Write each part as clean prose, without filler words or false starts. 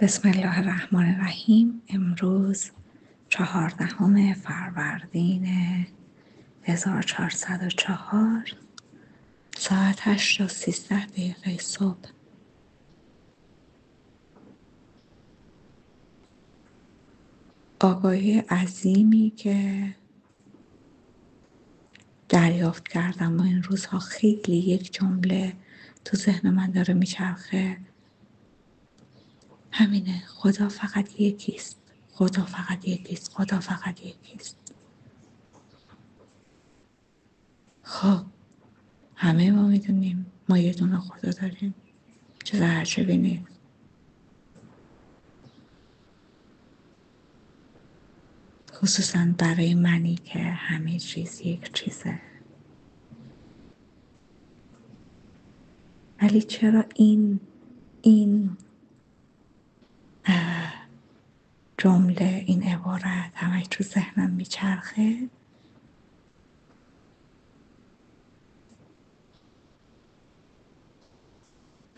بسم الله الرحمن الرحیم. امروز 14 فروردین 1404 ساعت 8:13 صبح. آگاهی عظیمی که دریافت کردم و این روزها خیلی یک جمله تو ذهن من داره میچرخه، همینه: خدا فقط یکیست، خدا فقط یکیست، خدا فقط یکیست. خب همه ما میدونیم ما یه دونه خدا داریم، چیز عجیبی نیست. خصوصا برای منی که همه چیز یک چیزه. ولی چرا این جمله، این عبارت همش تو ذهنم میچرخه؟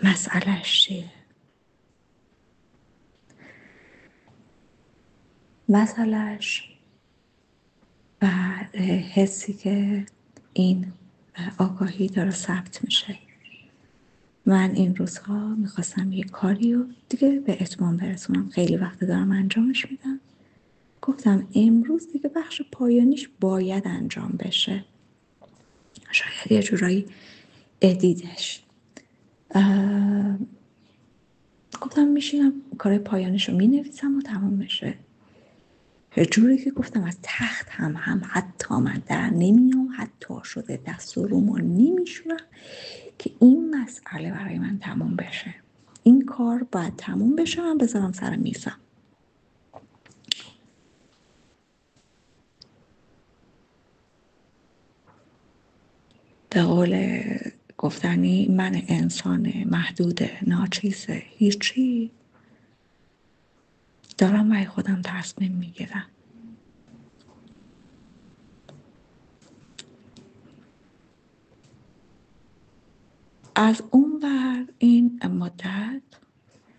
مسئلهش چیه؟ مسئلهش و حسی که این آگاهی داره ثبت میشه. من این روزها میخواستم یه کاری رو دیگه به اتمام برسونم، خیلی وقت دارم انجامش میدم. گفتم امروز دیگه بخش پایانیش باید انجام بشه، شاید یه جورایی ادیدش. گفتم میشینم کار پایانیش رو مینویسم و تمام میشه. جوری که گفتم از تخت هم حتی من در نمیام، حتی شده دست و رومو نمیشورم که این مسئله برای من تموم بشه. این کار باید تموم بشه، من بذارم سر میزم. به قول گفتنی من انسان محدود، ناچیز، هیچی دارم برای خودم تصمیم میگیرم. از اون ور این مدت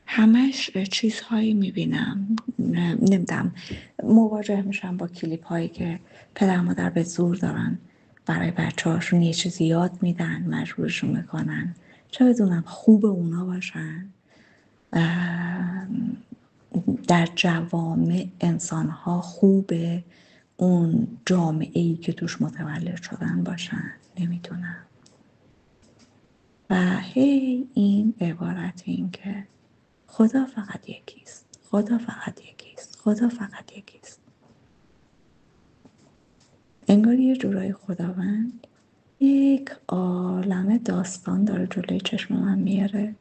همش چیزهایی میبینم، نمیدونم، مواجه میشم با کلیپ هایی که پدر مادر به زور دارن برای بچه هاشون یه چیزی یاد میدن، مجبورشون میکنن، چه بدونم خوب اونا باشن. در جوامع انسانها خوب اون جامعه‌ای که توش متولد شدن باشن، نمیدونم. و هی این عبارت این که خدا فقط یکیست، خدا فقط یکیست، خدا فقط یکیست. انگار یه جورای خداوند یک عالمه داستان داره جلوی چشم من میاره.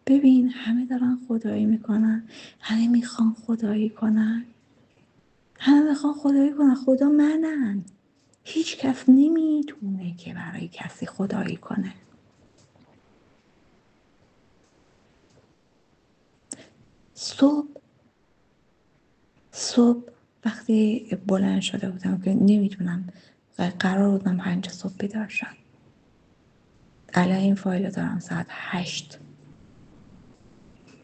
ببین همه دارن خدایی میکنن، همه میخوان خدایی کنن، همه میخوان خدایی کنن. خدا منن. هیچ کس نمیتونه که برای کسی خدایی کنه. صبح وقتی بلند شده بودم که نمیدونم، قرار بودم 5 صبح بیدار شم. الان این فایل رو دارم ساعت 8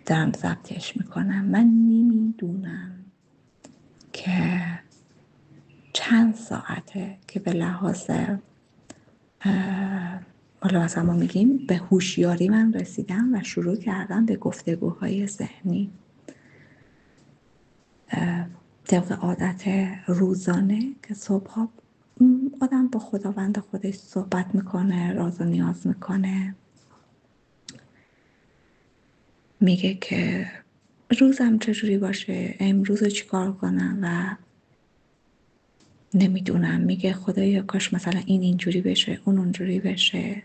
دارم ضبطش میکنم. من نمیدونم که چند ساعته که به لحاظ حالا مثلا ما میگیم به هوشیاری من رسیدم و شروع کردم به گفتگوهای ذهنی طبق عادت روزانه که صبحها آدم با خداوند خودش صحبت میکنه، راز و نیاز میکنه، میگه که روزم چجوری باشه، امروز چی کار کنم و نمیدونم. میگه خدایا کاش مثلا این اینجوری بشه، اون اونجوری بشه.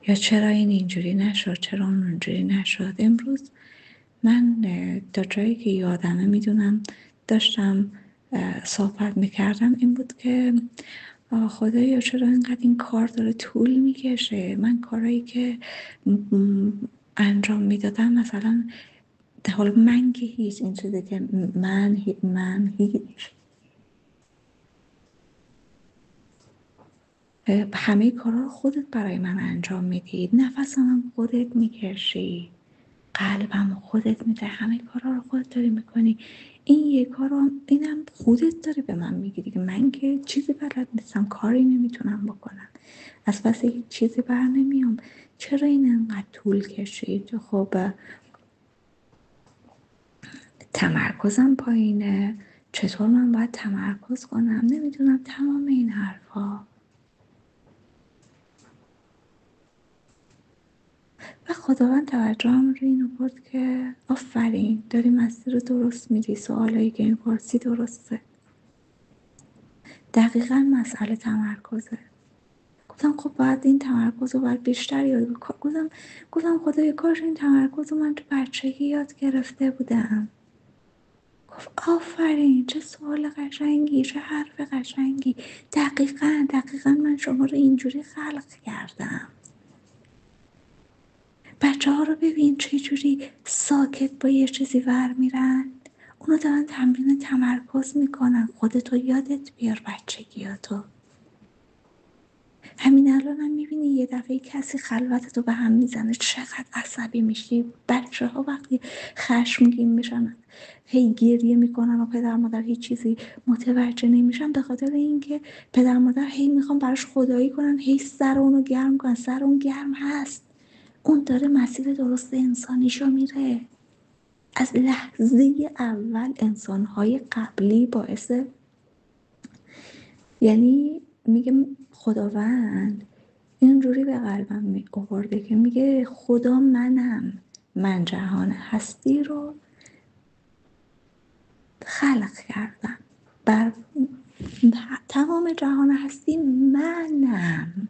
یا چرا این اینجوری نشد، چرا اون اونجوری نشد. امروز من تا جایی که یادمه میدونم داشتم صحبت میکردم این بود که خدایا چرا اینقدر این کار داره طول میکشه. من کارهایی که انجام میدادم مثلا، حالا من که هیچ، این چیزی که من هیچ، همه کارا رو خودت برای من انجام میدی، نفسم خودت میکشی، قلبم خودت میده، همه کارا رو خودت داری میکنی. این یه کارو اینم خودت داری به من میگی دیگه. من که چیزی بلد نیستم، کاری نمیتونم بکنم، از پس هیچ چیزی بر نمیام. چرا این انقدر طول کشید؟ خب تمرکزم پایینه، چطور من باید تمرکز کنم؟ نمیدونم. تمام این حرفا. و خداوند توجهم رو اینو برد که آفرین، داری مسیر رو درست میری، سوالایی که میپرسی درسته. دقیقاً مسئله تمرکزه. گفتم خب باید این تمرکز رو باید بیشتر یاد بکنم. گفتم خدایا کاش این تمرکز رو من تو بچگی یاد گرفته بودم. گفت آفرین، چه سوال قشنگی، چه حرف قشنگی. دقیقاً من شما رو اینجوری خلق کردم. بچه ها رو ببین چه جوری ساکت با یه چیزی ور میرن، اونو دارن تمرین تمرکز میکنن. خودتو یادت بیار بچگیاتو. همین الان هم میبینی یه دفعه کسی خلوتتو به هم میزنه، چقدر عصبی میشی. بچه ها وقتی خشمگین میشن هی گریه میکنن و پدر مادر هیچ چیزی متوجه نمیشن، به خاطر اینکه پدر مادر هی میخوان براش خدایی کنن، هی سر اونو گرم کنن. سر اون گرم هست، اون داره مسیر درست انسانیشو میره. از لحظه اول انسانهای قبلی باعث، یعنی میگه خداوند اینجوری به قلبم می آورده که میگه خدا منم، من جهان هستی رو خلق کردم، بر تمام جهان هستی منم.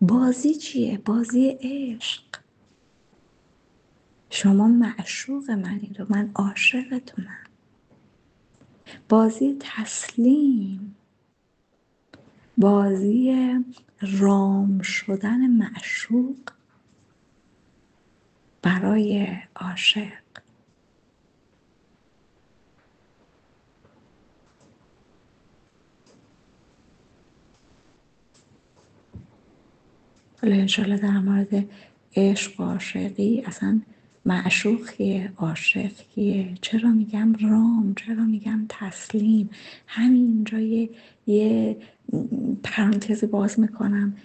بازی چیه؟ بازی عشق. شما معشوق منید و من عاشقتونم. بازی تسلیم، بازی رام شدن معشوق برای عاشق. حالا انشالله در مورد عشق و عاشقی، اصلا معشوق کیه، عاشق کیه، چرا میگم رام، چرا میگم تسلیم، همینجا یه پرانتز باز میکنم.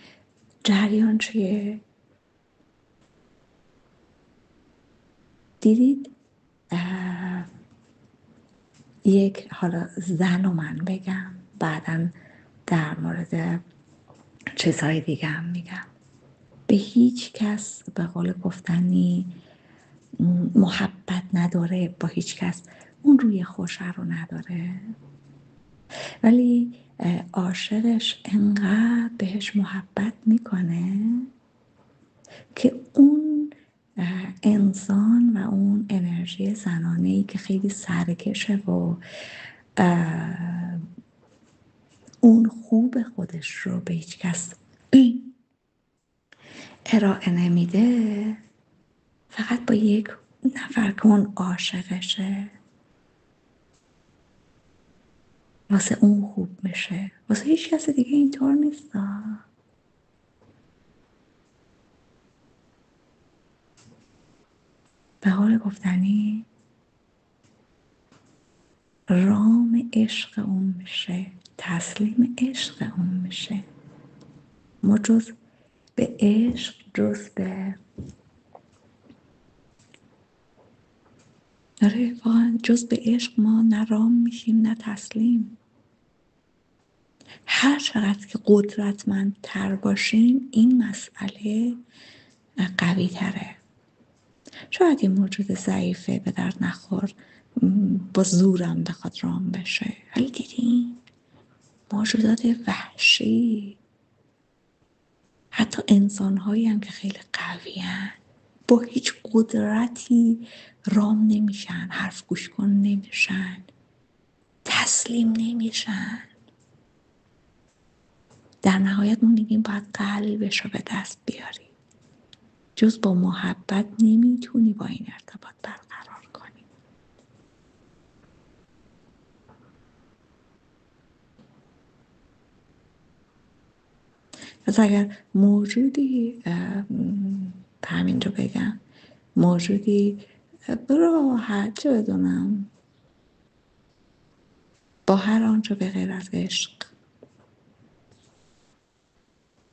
جریان چیه؟ دیدید یک، حالا زن و من بگم، بعدم در مورد چیزهای دیگه هم میگم. به هیچ کس به قول گفتنی محبت نداره، با هیچ کس اون روی خوشه رو نداره، ولی عاشقش انقدر بهش محبت میکنه که اون انسان و اون انرژی زنانه‌ای که خیلی سرکشه و اون خوب خودش رو به هیچ کس ارائه نمیده، فقط با یک نفر که اون عاشقشه واسه اون خوب میشه، واسه هیچ کس دیگه اینطور نیست. به قول گفتنی رام عشق اون میشه، تسلیم عشق اون میشه. ما جز به عشق، جز به آره واقعا جز به عشق ما نه رام میشیم نه تسلیم. هر چقدر که قدرتمندتر باشیم این مسئله قوی تره. شاید این موجود ضعیفه به در نخور با زورم بخواد رام بشه، ولی دیدین موجودات وحشی، حتی انسان‌هایی هم که خیلی قوی هن، با هیچ قدرتی رام نمیشن، حرف گوش کن نمیشن، تسلیم نمیشن. در نهایت ما میگیم باید قلبش رو به دست بیاری. جز با محبت نمیتونی با این ارتباط برقرار کنی. پس اگر موجودی همینجا بگم موجودی راحت چه بدونم با هر آنچه به غیر از عشق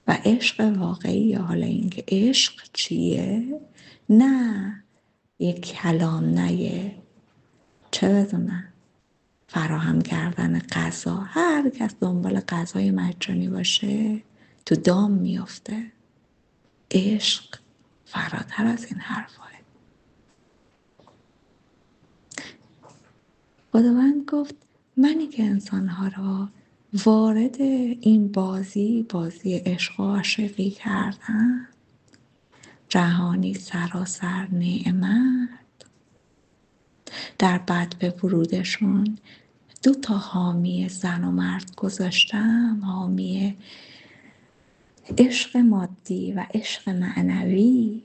و عشق واقعی، یا حالا اینکه عشق چیه، نه یک کلام، نه یه چه بدونم فراهم کردن غذا. هر کس دنبال غذای مجانی باشه تو دام میافته. عشق فراتر از این حرفاه. خداوند گفت منی که انسانها را وارد این بازی عشق و عاشقی کردم، جهانی سراسر نعمت، در بد به ورودشون 2 حامی زن و مرد گذاشتم، حامی عشق مادی و عشق معنوی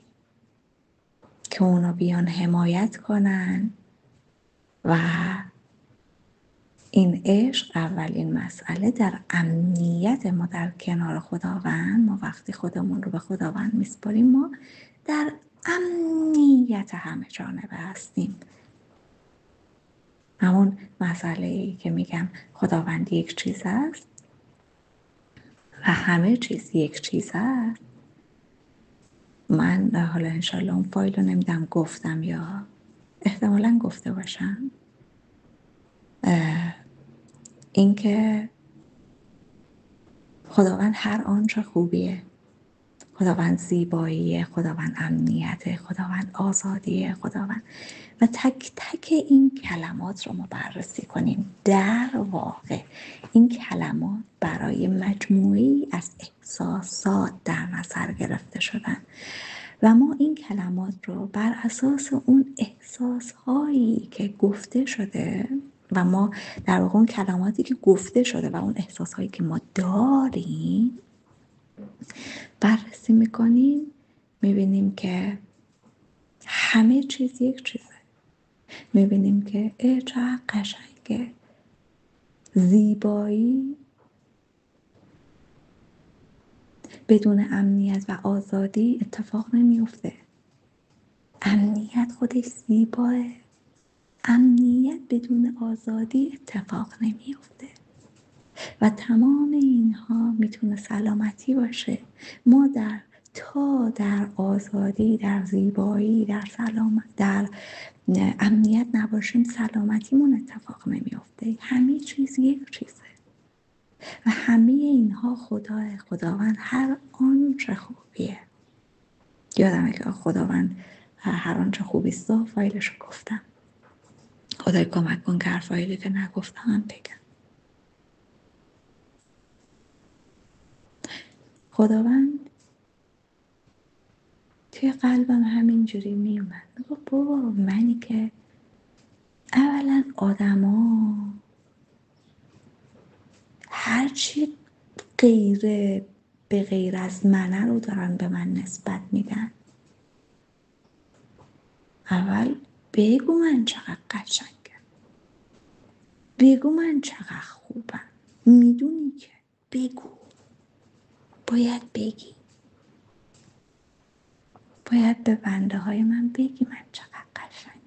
که اونا بیان حمایت کنن. و این عشق اولین مسئله در امنیت ما در کنار خداوند. ما وقتی خودمون رو به خداوند میسپاریم ما در امنیت همه جانبه هستیم. همون مسئله‌ای که میگم خداوند یک چیز است و همه چیز یک چیز است. من حالا انشالله اون فایل رو نمیدم گفتم یا احتمالاً گفته باشم، اینکه خداوند هر آنچه خوبیه، خداوند زیباییه، خداوند امنیته، خداوند آزادیه، خداوند، و تک تک این کلمات رو ما بررسی کنیم. در واقع این کلمات برای مجموعی از احساسات در نظر گرفته شدن و ما این کلمات رو بر اساس اون احساسهایی که گفته شده و ما در واقع اون کلماتی که گفته شده و اون احساسهایی که ما داریم بررسی میکنیم، میبینیم که همه چیز یک چیزه. میبینیم که چقدر قشنگه. زیبایی بدون امنیت و آزادی اتفاق نمیفته. امنیت خودش زیباه. امنیت بدون آزادی اتفاق نمیفته. و تمام اینها میتونه سلامتی باشه. ما در آزادی، در زیبایی، در سلامت، در امنیت نباشیم، سلامتیمون اتفاق نمیفته. همه چیز یک چیزه و همه اینها خداوند هر آنچه خوبیه. یادمه که خداوند هر آنچه خوبیست و فایلشو گفتم. خدای کمک کن که هر فایلی که نگفتم هم بگم. خداوند توی قلبم همینجوری میومد. بابا منی که اولا آدما هرچی به غیر از منه رو دارن به من نسبت میدن. اول بگو من چقدر قشنگم، بگو من چقدر خوبم. میدونی که بگو، باید بگی، باید به بنده های من بگی من چقدر قشنگم،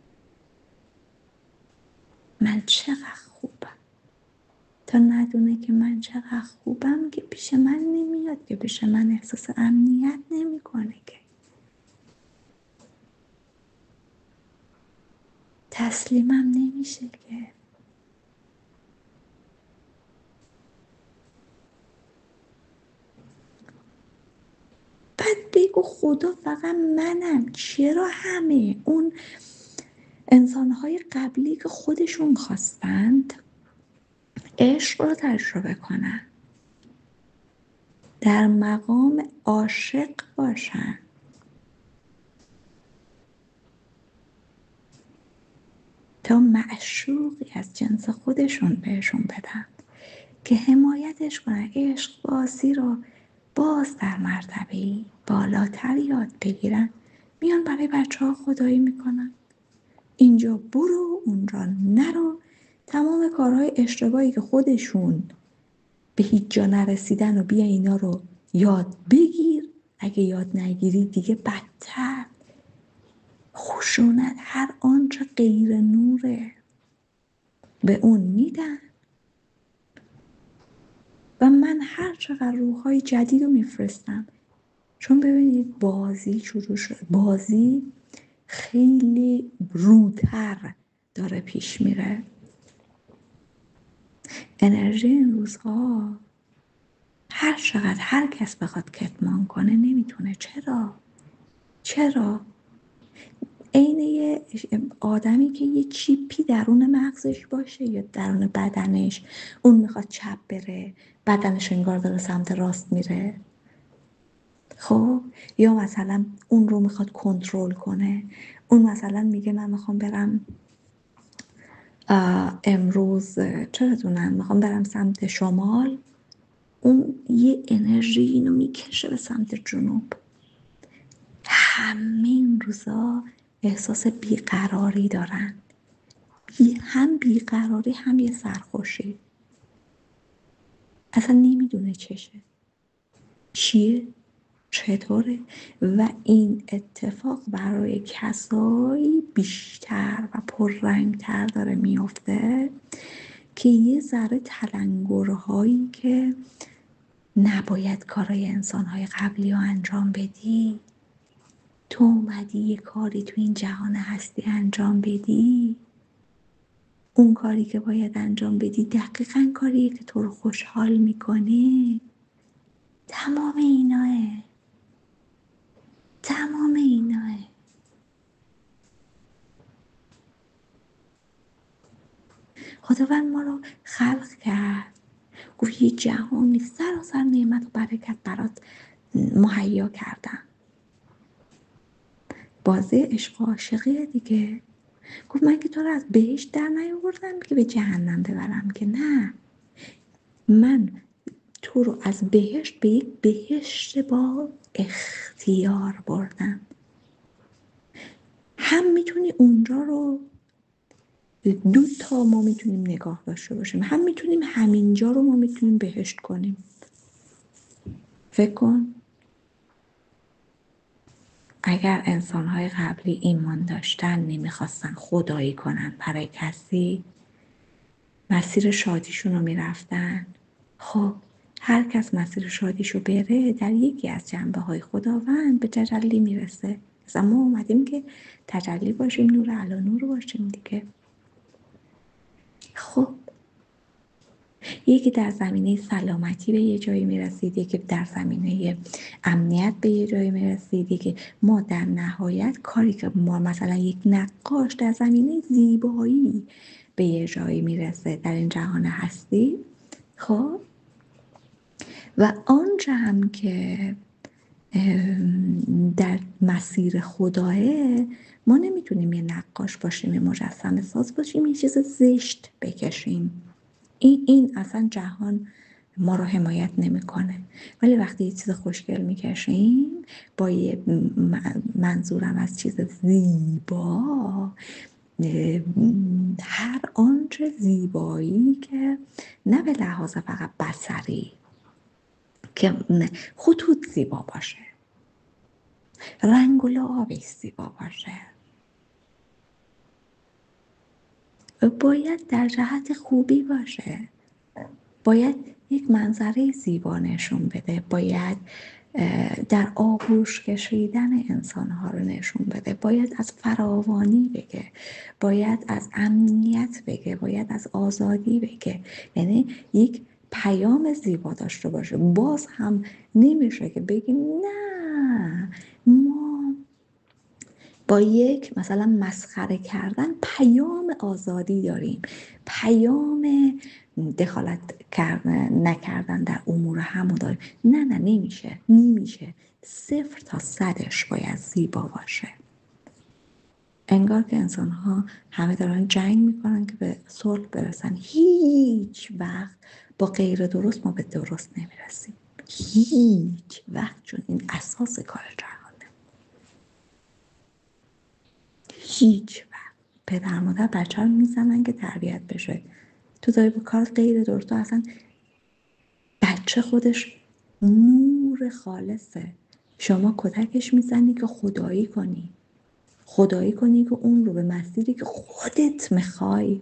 من چقدر خوبم. تا ندونه که من چقدر خوبم که پیش من نمیاد، که پیش من احساس امنیت نمیکنه، که تسلیمم نمیشه. که بعد بگو خدا فقط منم. چرا همه اون انسانهای قبلی که خودشون خواستند عشق رو تجربه کنن، در مقام عاشق باشن، تا معشوقی از جنس خودشون بهشون بدن که حمایتش کنن، عشق بازی رو باز در مرتبه‌ای بالاتر یاد بگیرن. میان برای بچه ها خدایی میکنن، اینجا برو اونجا نرو. تمام کارهای اشتباهی که خودشون به هیچ جا نرسیدن و بیا اینا رو یاد بگیر، اگه یاد نگیری دیگه بدتر. خشونت هر آنچه غیر نوره به اون میدن و من هر چقدر روحهای جدید رو میفرستم. چون ببینید بازی شروع شد، بازی خیلی رودتر داره پیش میره. انرژی این روزها هر چقدر هر کس بخواد کتمان کنه نمیتونه. چرا؟ عین یه آدمی که یه چیپی درون مغزش باشه یا درون بدنش، اون میخواد چپ بره، بدنش انگار داره سمت راست میره. خب یا مثلا اون رو میخواد کنترل کنه، اون مثلا میگه من میخوام برم امروز چه بدونم میخوام برم سمت شمال، اون یه انرژی اینو میکشه به سمت جنوب. همه این روزا احساس بیقراری دارن، هم بیقراری هم یه سرخوشی، اصلا نمیدونه چیه چطوره. و این اتفاق برای کسایی بیشتر و پررنگتر داره میفته که یه ذره تلنگرهایی که نباید کارای انسانهای قبلی رو انجام بدی، تو اومدی یه کاری تو این جهان هستی انجام بدی، اون کاری که باید انجام بدی دقیقاً کاریه که تو رو خوشحال میکنه. تمام ایناه. خداوند ما رو خلق کرد، گفت یه جهانی سراسر نعمت و برکت برات مهیا کردم. بازی عشق و عاشقیه دیگه. گفت من که تو رو از بهشت در نیاوردم که به جهنم ببرم، که نه، من تو رو از بهشت به یک بهشت با اختیار بردم. هم میتونی اونجا رو دو تا ما میتونیم نگاه داشته باشیم، هم میتونیم همینجا رو ما میتونیم بهشت کنیم. فکر کن اگر انسانهای قبلی ایمان داشتن، نمیخواستن خدایی کنن برای کسی، مسیر شادیشون رو میرفتن. خب هر کس مسیر شادیشو بره در یکی از جنبه های خداوند به تجلی میرسه. مثلا ما اومدیم که تجلی باشیم، نور علی نور باشیم دیگه. خب یکی در زمینه سلامتی به یه جایی میرسید، یکی در زمینه امنیت به یه جایی میرسید، یکی ما در نهایت کاری که ما مثلا یک نقاش در زمینه زیبایی به یه جایی میرسه در این جهان هستی. خب و آنچه هم که در مسیر خداه، ما نمیتونیم یه نقاش باشیم، یه مجسمه ساز باشیم، یه چیز زشت بکشیم. این اصلا جهان ما رو حمایت نمیکنه. ولی وقتی یه چیز خوشگل میکشیم با یه منظورم از چیز زیبا، هر آنچه زیبایی که نه به لحاظ فقط بصری، که خطوط زیبا باشه، رنگ و لعابش زیبا باشه، باید در جهت خوبی باشه، باید یک منظره زیبا نشون بده، باید در آغوش کشیدن انسانها رو نشون بده، باید از فراوانی بگه، باید از امنیت بگه، باید از آزادی بگه. یعنی یک پیام زیبا داشته باشه. باز هم نمیشه که بگیم نه، ما با یک مثلا مسخره کردن پیام آزادی داریم، پیام دخالت نکردن در امور همو داریم. نه نمیشه. 0 تا 100ش باید زیبا باشه. انگار که انسان ها همه دارن جنگ میکنن که به صلح برسن. هیچ وقت با غیر درست ما به درست نمیرسیم، هیچ وقت، چون این اساس کار جهانه. هیچ وقت پدر مادر بچه رو میزنن که تربیت بشه، تو داری به کار غیر درست، تو اصلا بچه خودش نور نور خالصه. شما کتکش میزنی که خدایی کنی که اون رو به مسیری که خودت میخوای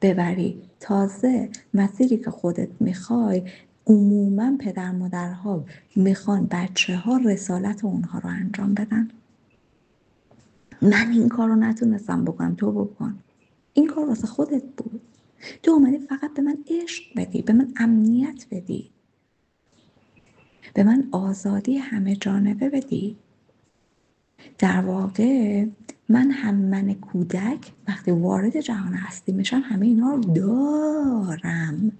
ببری. تازه مسیری که خودت میخوای عموما پدر مادرها میخوان بچه ها رسالت اونها رو انجام بدن. من این کار رو نتونستم بکنم، تو بکن. این کار واسه خودت بود. تو اومدی فقط به من عشق بدی، به من امنیت بدی، به من آزادی همه جانبه بدی. در واقع من کودک وقتی وارد جهان هستی میشم همه اینا رو دارم.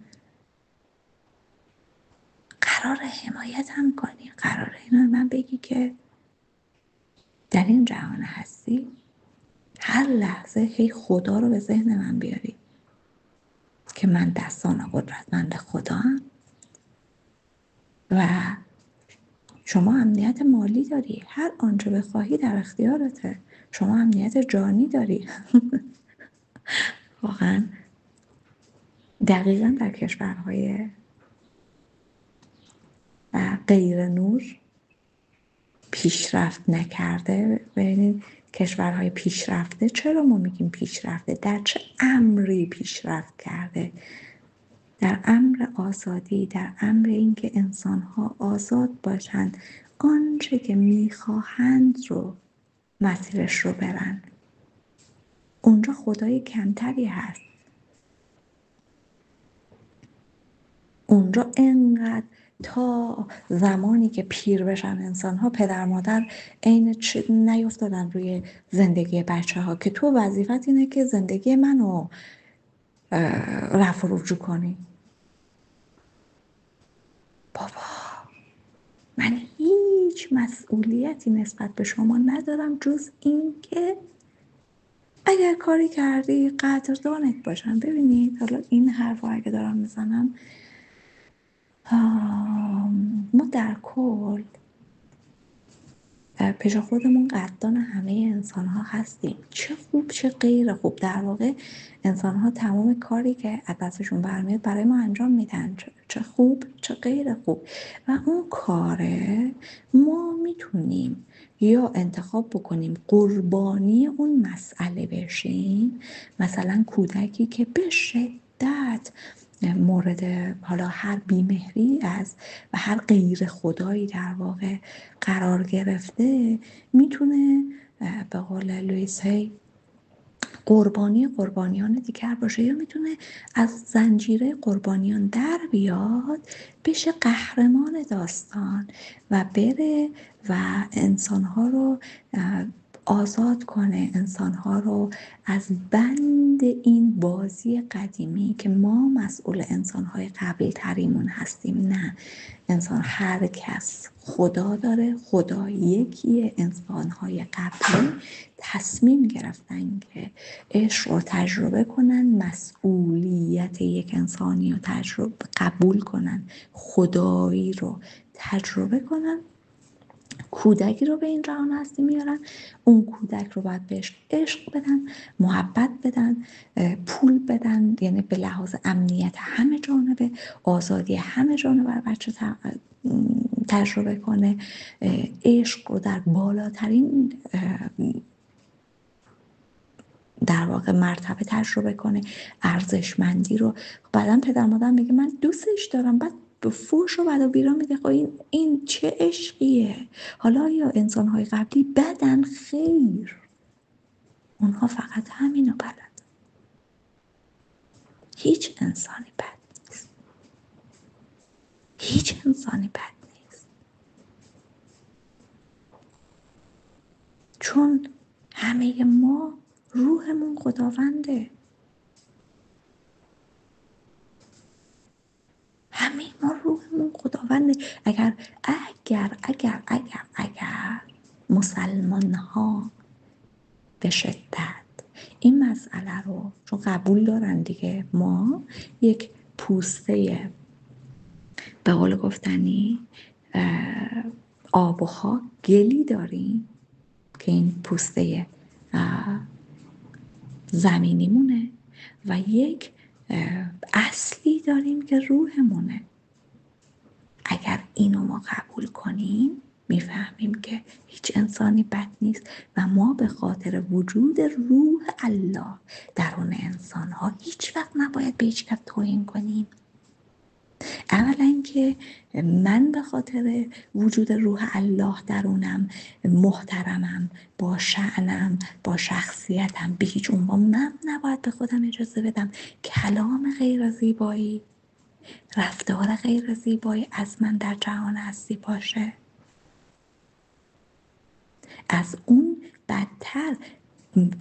قرار حمایتم کنی، قرار اینا من بگی که در این جهان هستی هر لحظه هی خدا رو به ذهن من بیاری که من دستان قدرتمند خدا هم و شما امنیت مالی داری، هر آنچه بخواهی در اختیارته. شما امنیت جانی داری. واقعا دقیقا در کشورهای غیر نور پیشرفت نکرده، ببینید کشورهای پیشرفته، چرا ما میگیم پیشرفته؟ در چه امری پیشرفت کرده؟ در امر آزادی، در امر اینکه انسانها آزاد باشند، آنچه که میخواهند رو مسیرش رو برن. اونجا خدای کمتری هست. اونجا انقدر تا زمانی که پیر بشن انسان ها، پدر مادر عین نیفتادن روی زندگی بچه ها که تو وظیفت اینه که زندگی منو رفع و رجوع کنی. بابا من هیچ مسئولیتی نسبت به شما ندارم جز این که اگر کاری کردی قدردانت باشم. ببینید حالا این حرف اگه دارم میزنم، ما در کل پیش خودمون قدردان همه انسان ها هستیم، چه خوب چه غیر خوب. در واقع انسان ها تمام کاری که از دستشون برمیاد برای ما انجام میدن، چه خوب چه غیر خوب. و اون کاره ما میتونیم یا انتخاب بکنیم قربانی اون مسئله بشیم، مثلا کودکی که به شدت مورد حالا هر بیمهری از و هر غیر خدایی در واقع قرار گرفته، میتونه به قول لوئیس هی قربانی قربانیان دیگر باشه، یا میتونه از زنجیره قربانیان در بیاد، بشه قهرمان داستان و بره و انسانها رو آزاد کنه، انسانها رو از بند این بازی قدیمی که ما مسئول انسانهای قبل تریمون هستیم. نه، انسان هر کس خدا داره، خدا یکیه. انسانهای قبلی تصمیم گرفتن که عشق رو تجربه کنن، مسئولیت یک انسانی رو قبول کنن، خدایی رو تجربه کنن، کودکی رو به این جهان هستی میارن. اون کودک رو باید بهش عشق بدن، محبت بدن، پول بدن، یعنی به لحاظ امنیت همه جانبه، آزادی همه جانبه بچه تجربه کنه، عشق رو در بالاترین در واقع مرتبه تجربه کنه، ارزشمندی رو. بعدم پدر مادر میگه من دوستش دارم، بعد به فوش و بد و بیرا میده. خب این چه عشقیه؟ حالا یا انسان‌های قبلی بدن؟ خیر، اونها فقط همینو بلد. هیچ انسانی بد نیست، هیچ انسانی بد نیست، چون همه ما روحمون خداونده. همه ما روحمون خداونده. اگر مسلمان ها به شدت این مسئله رو چون قبول دارن دیگه، ما یک پوسته به قول گفتنی آب و خاک گلی داریم که این پوسته زمینیمونه و یک اصلی داریم که روحمونه. اگر اینو ما قبول کنیم میفهمیم که هیچ انسانی بد نیست و ما به خاطر وجود روح الله درون انسان ها هیچ وقت نباید به هیچ کس توهین کنیم. اولا که من به خاطر وجود روح الله درونم محترمم، با شأنم، با شخصیتم، به هیچ عنوان من نباید به خودم اجازه بدم کلام غیر زیبایی، رفتار غیر زیبایی از من در جهان هستی باشه. از اون بدتر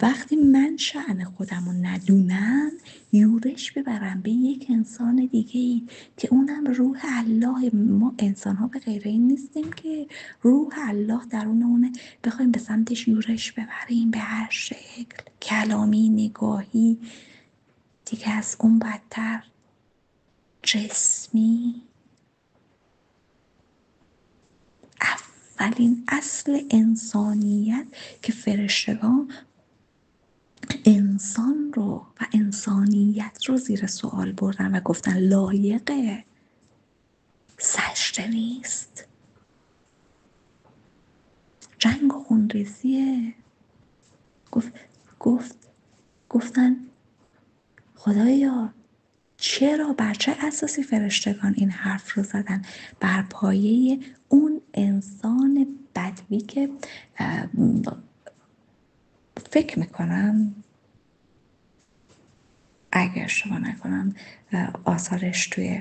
وقتی من شأن خودم رو ندونم یورش ببرم به یک انسان دیگه‌ای که اونم روح الله. ما انسان ها به غیر این نیستیم که روح الله درونمونه بخوایم به سمتش یورش ببریم به هر شکل، کلامی، نگاهی، دیگه از اون بدتر جسمی. اولین اصل انسانیت که فرشتگان انسان رو و انسانیت رو زیر سوال بردن و گفتن لایق سجده نیست، جنگ و خونریزیه. گفتن خدایا چرا، بر چه اساسی فرشتگان این حرف رو زدن؟ بر پایه اون انسان بدوی که فکر میکنم اگر اشتباه نکنم آثارش توی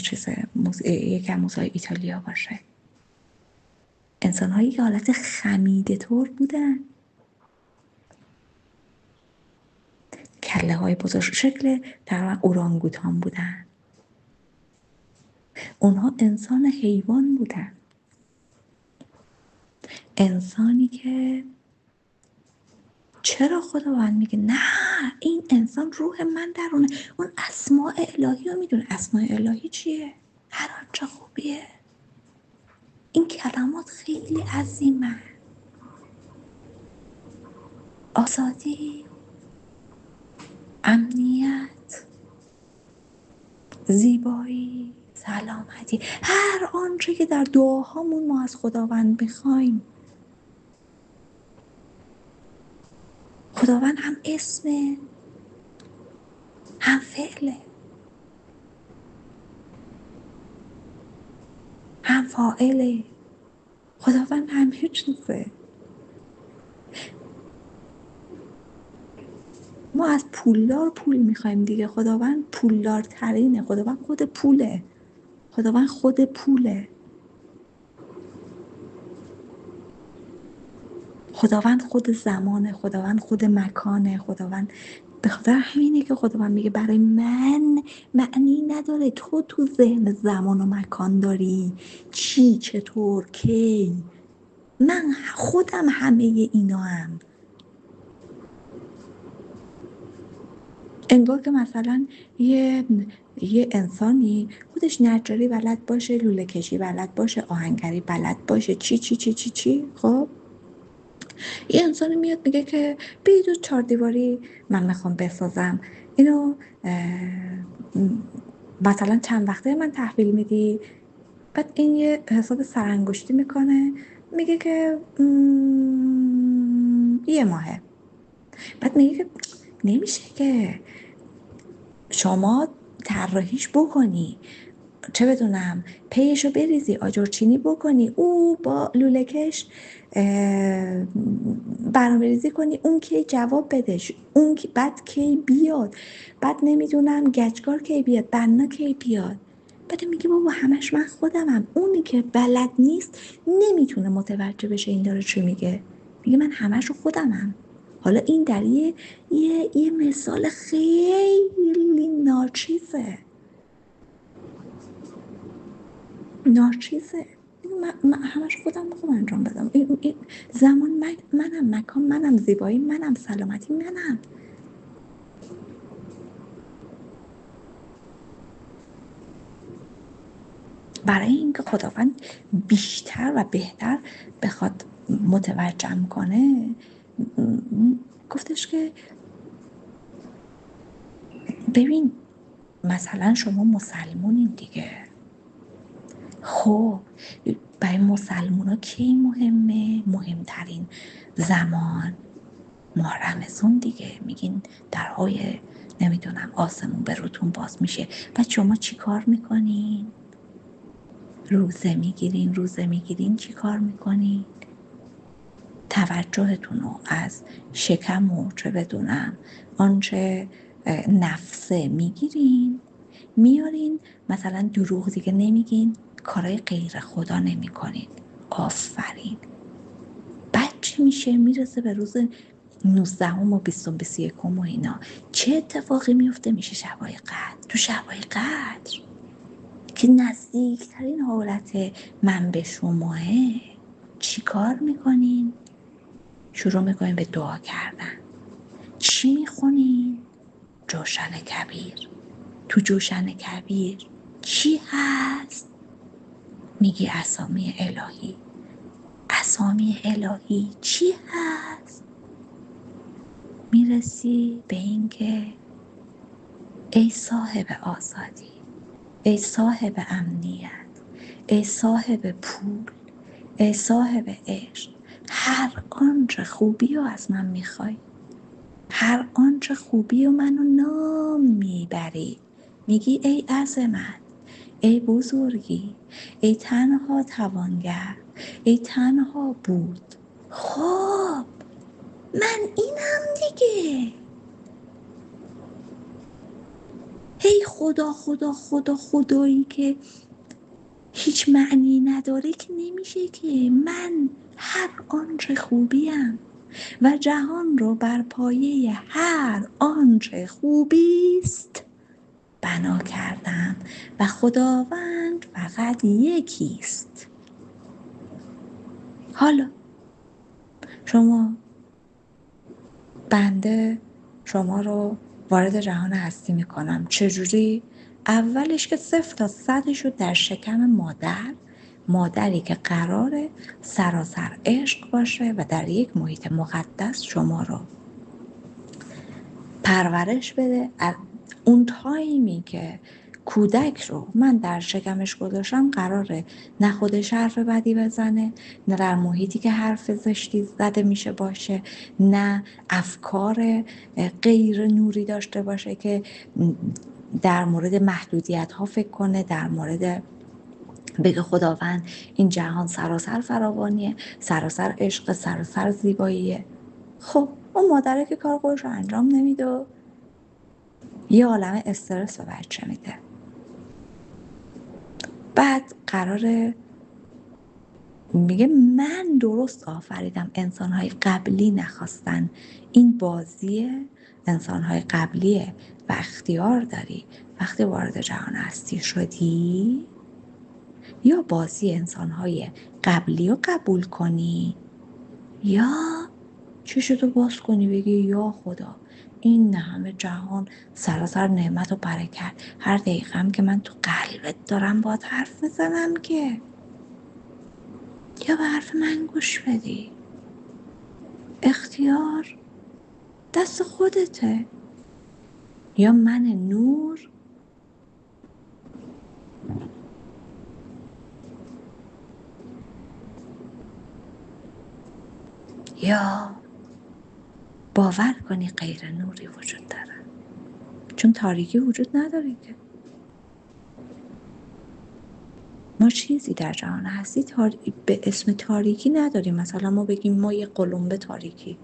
یکی از موزه‌های ایتالیا باشه. انسان‌هایی که حالت خمیده طور بودن، کله های بزرگ شکل تقریبا اورانگوتان بودن. اونها انسان حیوان بودن، انسانی که چرا خداوند میگه نه این انسان روح من درونه؟ اون اسماء الهی رو میدونه. اسماء الهی چیه؟ هر آنچه خوبیه. این کلمات خیلی عظیمه. آزادی، امنیت، زیبایی، سلامتی، هر آنچه که در دعاهامون ما از خداوند میخوایم. خداوند هم اسمه، هم فعله، هم فاعله. خداوند همه چیزه. ما از پولدار پول میخوایم دیگه، خداوند پولدارترینه. خداوند خود پوله. خداوند خود پوله. خداوند خود زمانه. خداوند خود مکانه. خداوند به خاطر همینه که خداوند میگه برای من معنی نداره تو ذهن زمان و مکان داری چی، چطور، کی. من خودم همه اینا هم. انگار که مثلا یه انسانی خودش نجاری بلد باشه، لوله کشی بلد باشه، آهنگری بلد باشه، چی. خب یه انسانی میاد میگه که بیاید 4 دیواری من میخوام بسازم اینو، مثلا چند وقته من تحویل میدی؟ بعد این یه حساب سرانگشتی میکنه میگه که 1 ماهه. بعد میگه که نمیشه که شما طراحیش بکنی، چه بدونم پیشو بریزی، آجرچینی بکنی، او با لوله‌کش برنامه‌ریزی کنی، اون کی جواب بدش، اون بعد کی بیاد، بعد نمیدونم گچکار کی بیاد، بنا کی بیاد. بعد میگه بابا همش من خودمم. اونی که بلد نیست نمیتونه متوجه بشه این داره چی میگه. میگه من همش خودمم. حالا این در یه مثال خیلی ناچیزه. من همش خودم میخوام انجام بدم. این زمان منم، مکان منم، زیبایی منم، سلامتی منم. برای اینکه خداوند بیشتر و بهتر بخواد متوجهم کنه گفتش که ببین مثلا شما مسلمونین دیگه، خب برای مسلمان ها کی مهمه؟ مهمترین زمان ماه رمضان دیگه. میگین درهای نمیدونم آسمون به روتون باز میشه. و شما چی کار میکنین؟ روزه میگیرین چی کار میکنین؟ توجهتون رو از شکم و چه بدونم آنچه نفسه میگیرین میارین، مثلا دروغ دیگه نمیگین، کارهای غیر خدا نمیکنین. آفرین. بعد چی میشه؟ میرسه به روز 19 و 20 و 21 و اینا چه اتفاقی میفته؟ میشه شبای قدر. تو شبای قدر که نزدیکترین حالت من به شماه، چی کار میکنین؟ شروع میکنین به دعا کردن. چی میخونین؟ جوشن کبیر. تو جوشن کبیر چی هست؟ میگی اسامی الهی. اسامی الهی چی هست؟ میرسی به این که ای صاحب آزادی، ای صاحب امنیت، ای صاحب پول، ای صاحب عشق، هر آنچه خوبی رو از من میخوای، هر آنچه خوبی و منو نام میبری. میگی ای عظمت، ای بزرگی، ای تنها توانگر، ای تنها بود. خب من اینم دیگه. هی خدا خدا خدا خدایی که هیچ معنی نداره که نمیشه که. من هر آنچه خوبیم و جهان رو بر پایه هر آنچه خوبیست بنا کردم و خداوند فقط یکیست. حالا شما، بنده شما رو وارد جهان هستی میکنم. چجوری؟ اولش که 0 تا 100 رو در شکم مادری که قراره سراسر عشق باشه و در یک محیط مقدس شما رو پرورش بده. از اون تایمی که کودک رو من در شکمش گذاشتم قراره نه خودش حرف بدی بزنه، نه در محیطی که حرف زشتی زده میشه باشه، نه افکار غیر نوری داشته باشه که در مورد محدودیت ها فکر کنه، در مورد بگه خداوند این جهان سراسر فراوانیه، سراسر عشق، سراسر زیباییه. خب اون مادره که کار خودش رو انجام نمیده، یه عالمه استرس به بچه میده. بعد قراره میگه من درست آفریدم، انسانهای قبلی نخواستن. این بازی انسانهای قبلیه و اختیار داری وقتی وارد جهان هستی شدی یا بازی انسانهای قبلی رو قبول کنی یا چشتو باز کنی بگی یا خدا این همه جهان سراسر نعمت و برکت، هر دقیقه هم که من تو قلبت دارم باید حرف میزنم که یا به حرف من گوش بدی. اختیار دست خودته. یا من نور یا باور کنی غیر نوری وجود داره، چون تاریکی وجود نداره که. ما چیزی در جهان هستی به اسم تاریکی نداریم. مثلا ما بگیم ما یه قلمبه تاریکی،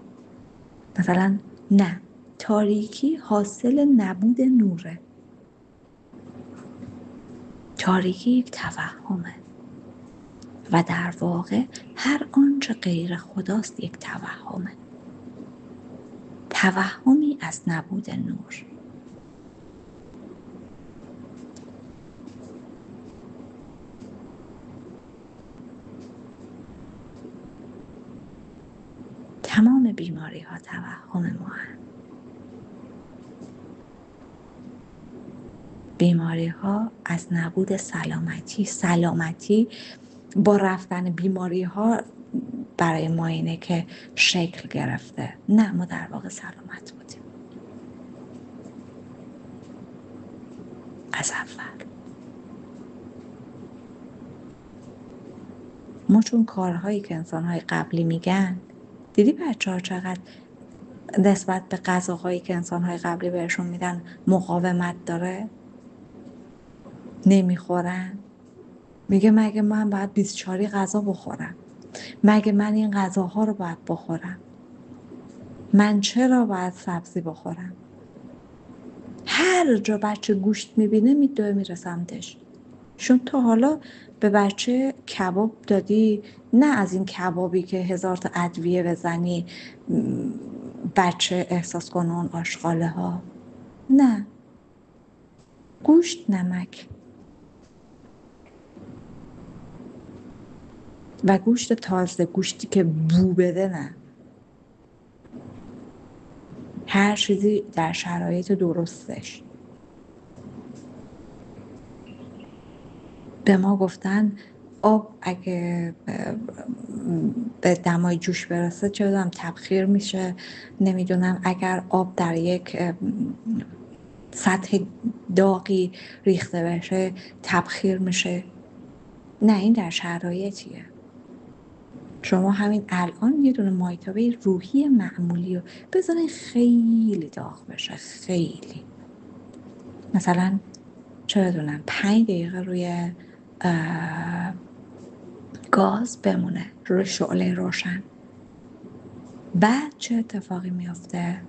مثلا نه، تاریکی حاصل نبود نوره. تاریکی یک توهمه و در واقع هر آنچه غیر خداست یک توهمه، توهمی از نبود نور. تمام بیماری ها توهم ما هست. بیماری ها از نبود سلامتی با رفتن بیماری ها برای ما اینه که شکل گرفته. نه، ما در واقع سلامت بودیم از اول. ما چون کارهایی که انسانهای قبلی میگن، دیدی بچه‌ها چقدر نسبت به غذاهایی که انسانهای قبلی بهشون میدن مقاومت داره، نمیخورن. میگه مگه من باید 24 غذا بخورم؟ مگه من این غذاها رو باید بخورم؟ من چرا باید سبزی بخورم؟ هر جا بچه گوشت میبینه میدوه میره سمتش. چون تا حالا به بچه کباب دادی؟ نه از این کبابی که 1000 تا ادویه بزنی بچه احساس کنه اون آشغاله ها. نه، گوشت، نمک و گوشت تازه، گوشتی که بو بده نه. هر چیزی در شرایط درستش. به ما گفتن آب اگه به دمای جوش برسه چه بدونم تبخیر میشه، نمیدونم اگر آب در یک سطح داغی ریخته بشه تبخیر میشه. نه، این در شرایطیه. شما همین الان یه دونه مایتابه روحی معمولی رو بذارین خیلی داغ بشه، خیلی مثلا چه بدونم 5 دقیقه روی گاز بمونه، روی شعله روشن. بعد چه اتفاقی میافته؟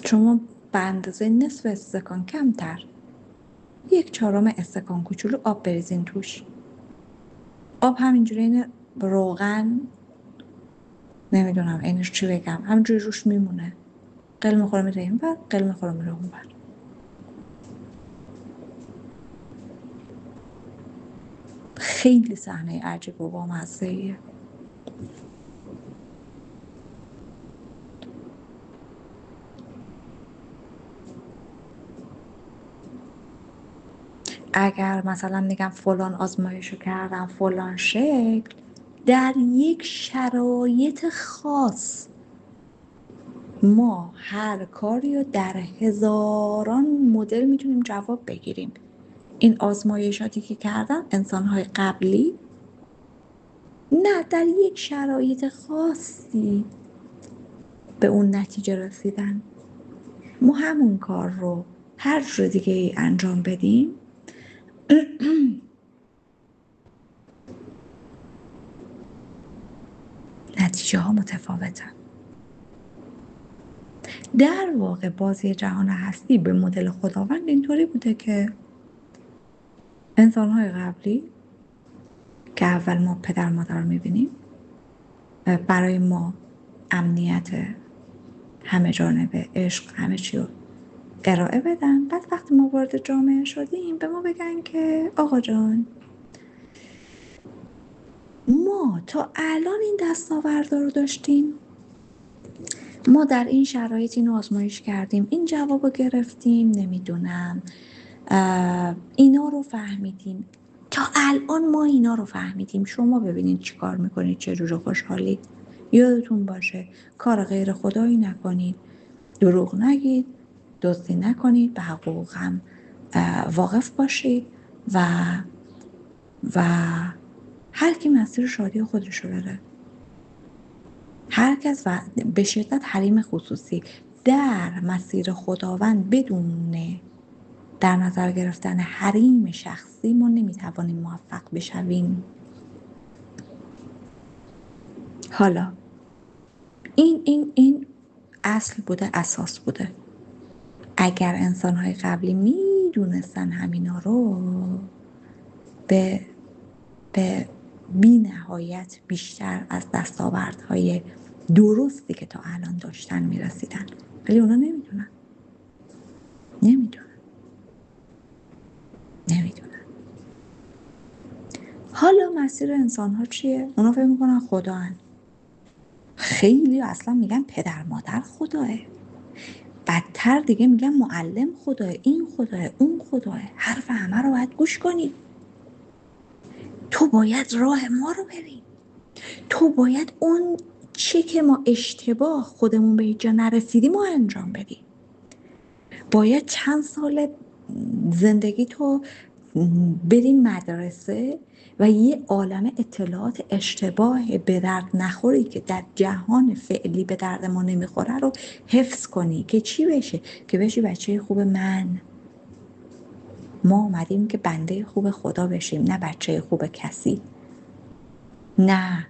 شما به اندازه نصف استکان کمتر 1/4 استکان کوچولو آب بریزین توش. آب همینجوری این روغن، نمیدونم اینش چی بگم، همینجوری روش میمونه، قل میخوره میره این بر، قل میخوره میره اون بر. خیلی صحنه عجیب و بامزه‌ایه. اگر مثلا میگم فلان آزمایشو کردم فلان شکل، در یک شرایط خاص ما هر کاری رو در هزاران مدل میتونیم جواب بگیریم. این آزمایشاتی که کردن انسانهای قبلی، نه در یک شرایط خاصی به اون نتیجه رسیدن. ما همون کار رو هر جور دیگه ای انجام بدیم نتیجه ها متفاوته. در واقع بازی جهان هستی به مدل خداوند اینطوری بوده که انسان‌های قبلی که اول ما پدر مادر رو می‌بینیم برای ما امنیت همه جانبه، عشق، همه چی رو ارائه بدن. بعد وقتی ما وارد جامعه شدیم به ما بگن که آقا جان ما تا الان این دستاوردا رو داشتیم، ما در این شرایط اینو آزمایش کردیم، این جواب رو گرفتیم، نمیدونم اینا رو فهمیدیم، تا الان ما اینا رو فهمیدیم، شما ببینید چی کار میکنید، چه جور خوشحالی. یادتون باشه کار غیر خدایی نکنید، دروغ نگید، دزدی نکنید، به حقوق هم واقف باشید و هر کی مسیر شادی خودش رو بره. هر کس و به شدت حریم خصوصی در مسیر خداوند بدون در نظر گرفتن حریم شخصی ما نمیتوانیم موفق بشویم. حالا این اصل بوده، اساس بوده. اگر انسان‌های قبلی میدونستن همینا رو به بی نهایت بیشتر از دستاوردهای درستی که تا الان داشتن میرسیدن، ولی اونا نمیدونن. حالا مسیر انسان ها چیه؟ اونا فکر میکنن خدا هن. خیلی اصلا میگن پدر مادر خداه، بدتر دیگه میگن معلم خداه، این خداه، اون خداه، حرف همه رو باید گوش کنی، تو باید راه ما رو بری، تو باید اون چی که ما اشتباه خودمون به اینجا نرسیدیم ما انجام بدیم، باید چند سال زندگی تو بریم مدرسه و یه عالم اطلاعات اشتباه به درد نخوری که در جهان فعلی به درد ما نمیخوره رو حفظ کنی که چی بشه؟ که بشی بچه خوب من. ما اومدیم که بنده خوب خدا بشیم، نه بچه خوب کسی، نه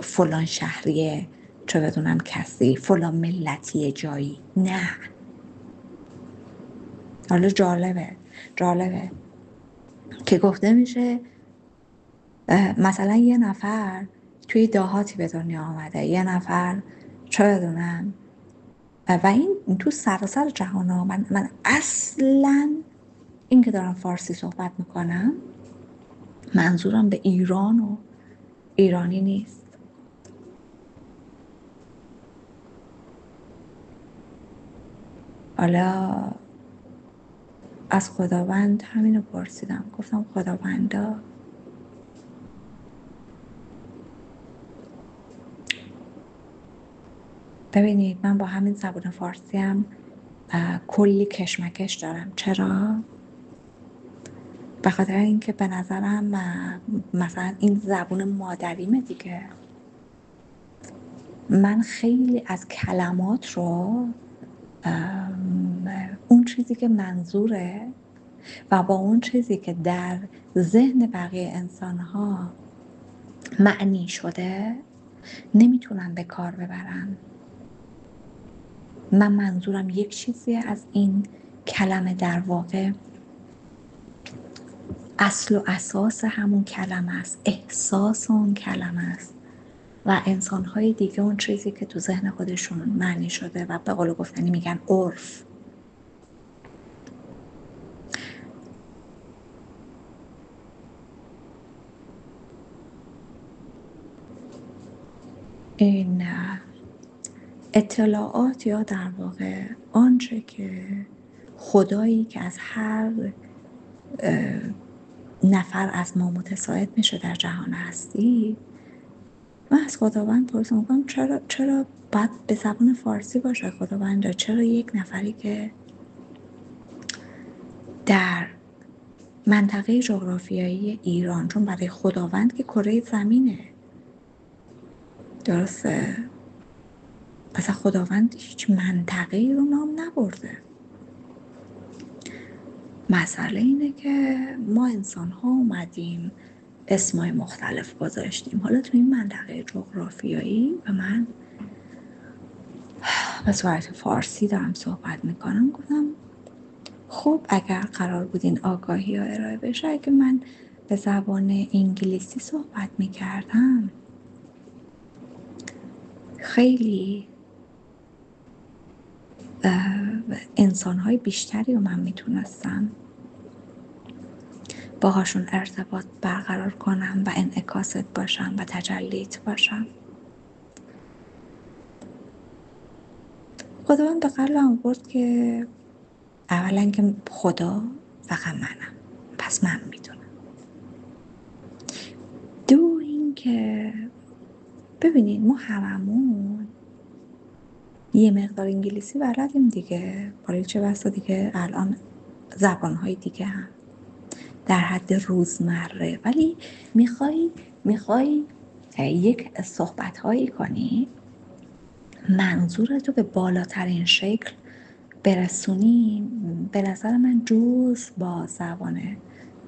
فلان شهریه چه بدونم کسی، فلان ملتی جایی، نه. حالا جالبه که گفته میشه مثلا یه نفر توی دهاتی به دنیا آمده، یه نفر چه بدونم، و این تو سراسر جهان ها. من اصلا این که دارم فارسی صحبت میکنم منظورم به ایران و ایرانی نیست. حالا از خداوند همینو پرسیدم، گفتم خداوندا ببینید من با همین زبان فارسی هم کلی کشمکش دارم. چرا؟ به خاطر اینکه به نظرم مثلا این زبون مادریمه دیگه. من خیلی از کلمات رو اون چیزی که منظوره و با اون چیزی که در ذهن بقیه انسان‌ها معنی شده نمیتونم به کار ببرم. من منظورم یک چیزی از این کلمه، در واقع اصل و اساس همون کلمه است، احساس اون کلمه است و انسان‌های دیگه اون چیزی که تو ذهن خودشون معنی شده و به قول گفتنی میگن عرف. این اطلاعات یا در واقع آنچه که خدایی که از هر نفر از ما متساعد میشه در جهان هستی، من از خداوند پرسیدم میکنم چرا باید به زبان فارسی باشه خداوند؟ چرا یک نفری که در منطقه جغرافیایی ایران، چون برای خداوند که کره زمینه، درسته، پس خداوند هیچ منطقه‌ای رو نام نبرده. مسئله اینه که ما انسان ها اومدیم اسمای مختلف گذاشتیم. حالا تو این منطقه جغرافیایی و من به صورت فارسی دارم صحبت میکنم، گفتم خب اگر قرار بود این آگاهی ها ارائه بشه، اگه من به زبان انگلیسی صحبت میکردم خیلی انسان‌های بیشتری رو من میتونستم باهاشون ارتباط برقرار کنم و انعکاست باشم و تجلیت باشم. خداوند به قلبم آورد که اولا که خدا فقط منم، پس من میدونم. دو این که ببینید ما هممون یه مقدار انگلیسی بلدیم دیگه، برای چه بسا دیگه الان زبانهای دیگه هم در حد روزمره، ولی میخوای یک صحبت هایی کنی منظورتو به بالاترین شکل برسونی، به نظر من جز با زبان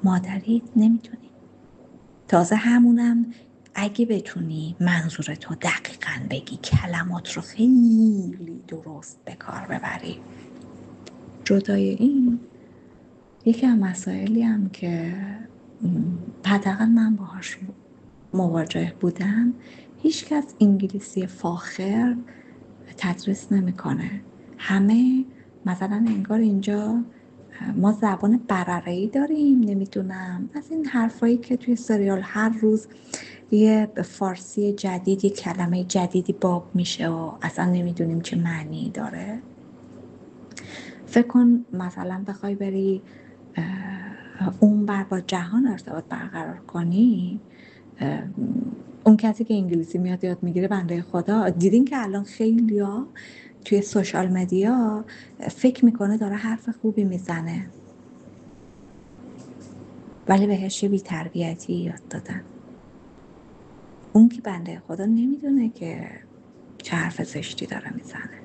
مادری نمیتونی. تازه همونم اگه بتونی منظورتو دقیقاً بگی، کلمات رو خیلی درست به کار ببری. جدای این یکی از مسائلی هم که حداقل من باهاش مواجه بودم، هیچ کس انگلیسی فاخر تدریس نمیکنه. همه مثلا انگار اینجا ما زبان برره‌ای داریم، نمیدونم از این حرفایی که توی سریال هر روز یه فارسی جدیدی، کلمه جدیدی باب میشه و اصلا نمیدونیم چه معنی داره. فکر کن مثلا بخوای بری اون بر با جهان ارتباط برقرار کنی، اون کسی که انگلیسی میاد یاد میگیره بنده خدا، دیدین که الان خیلیا توی سوشال مدیا فکر میکنه داره حرف خوبی میزنه، ولی بهش یه بی‌تربیتی یاد دادن. اون که بنده خدا نمیدونه که چه حرف زشتی داره میزنه،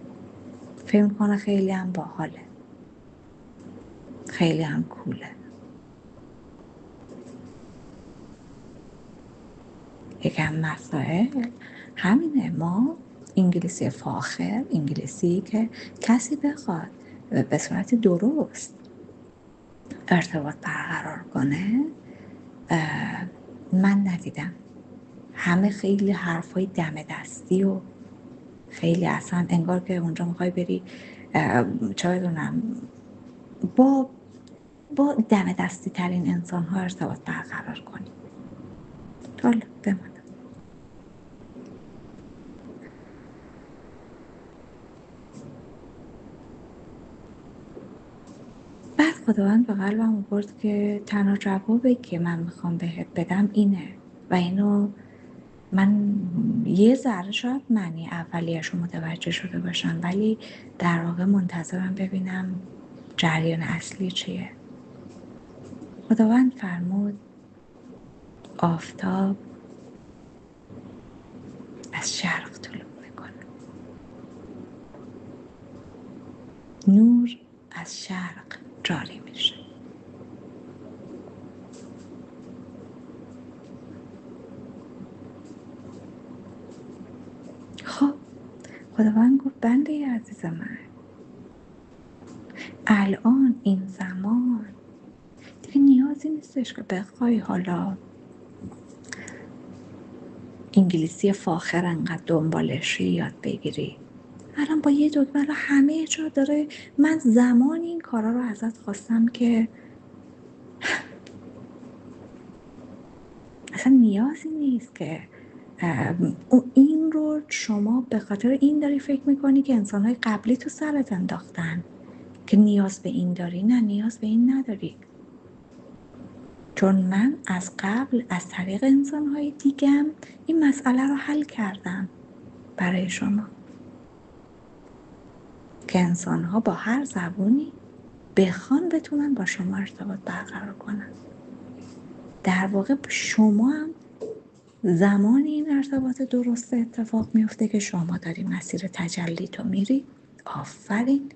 فکر میکنه خیلی هم باحاله، خیلی هم کوله. یکم مسائل همینه. ما انگلیسی فاخر، انگلیسی که کسی بخواد به صورت درست ارتباط برقرار کنه من ندیدم. همه خیلی حرفای دم دستی و خیلی اصلا انگار که اونجا میخوای بری چه بدونم با دم دستی ترین انسان ها ارتباط برقرار کنی. حالا بمانم. بعد خداوند به قلبم آورد که تنها جوابی که من میخوام بهت بدم اینه و اینو من یه ذره شاید معنی اولیش رو متوجه شده باشم، ولی در واقع منتظرم ببینم جریان اصلی چیه. خداوند فرمود آفتاب از شرق طلوع میکنه، نور از شرق جاری میشه. خب خداوند گفت بنده عزیز من، الان این زمان دیگه نیازی نیستش که بخوای حالا انگلیسی فاخر انقدر دنبالشی یاد بگیری. الان با یه دکمه رو همه جا داره. من زمان این کارا رو ازت خواستم که اصلا نیازی نیست که این رو شما به خاطر این داری فکر میکنی که انسانهای قبلی تو سرت انداختن که نیاز به این داری. نه، نیاز به این نداری، چون من از قبل از طریق انسانهای دیگم این مسئله رو حل کردم برای شما که انسانها با هر زبونی بخوان بتونن با شما ارتباط برقرار کنن. در واقع شما هم زمان این ارتباط درست اتفاق میفته که شما داری مسیر تجلی تو میری. آفرین.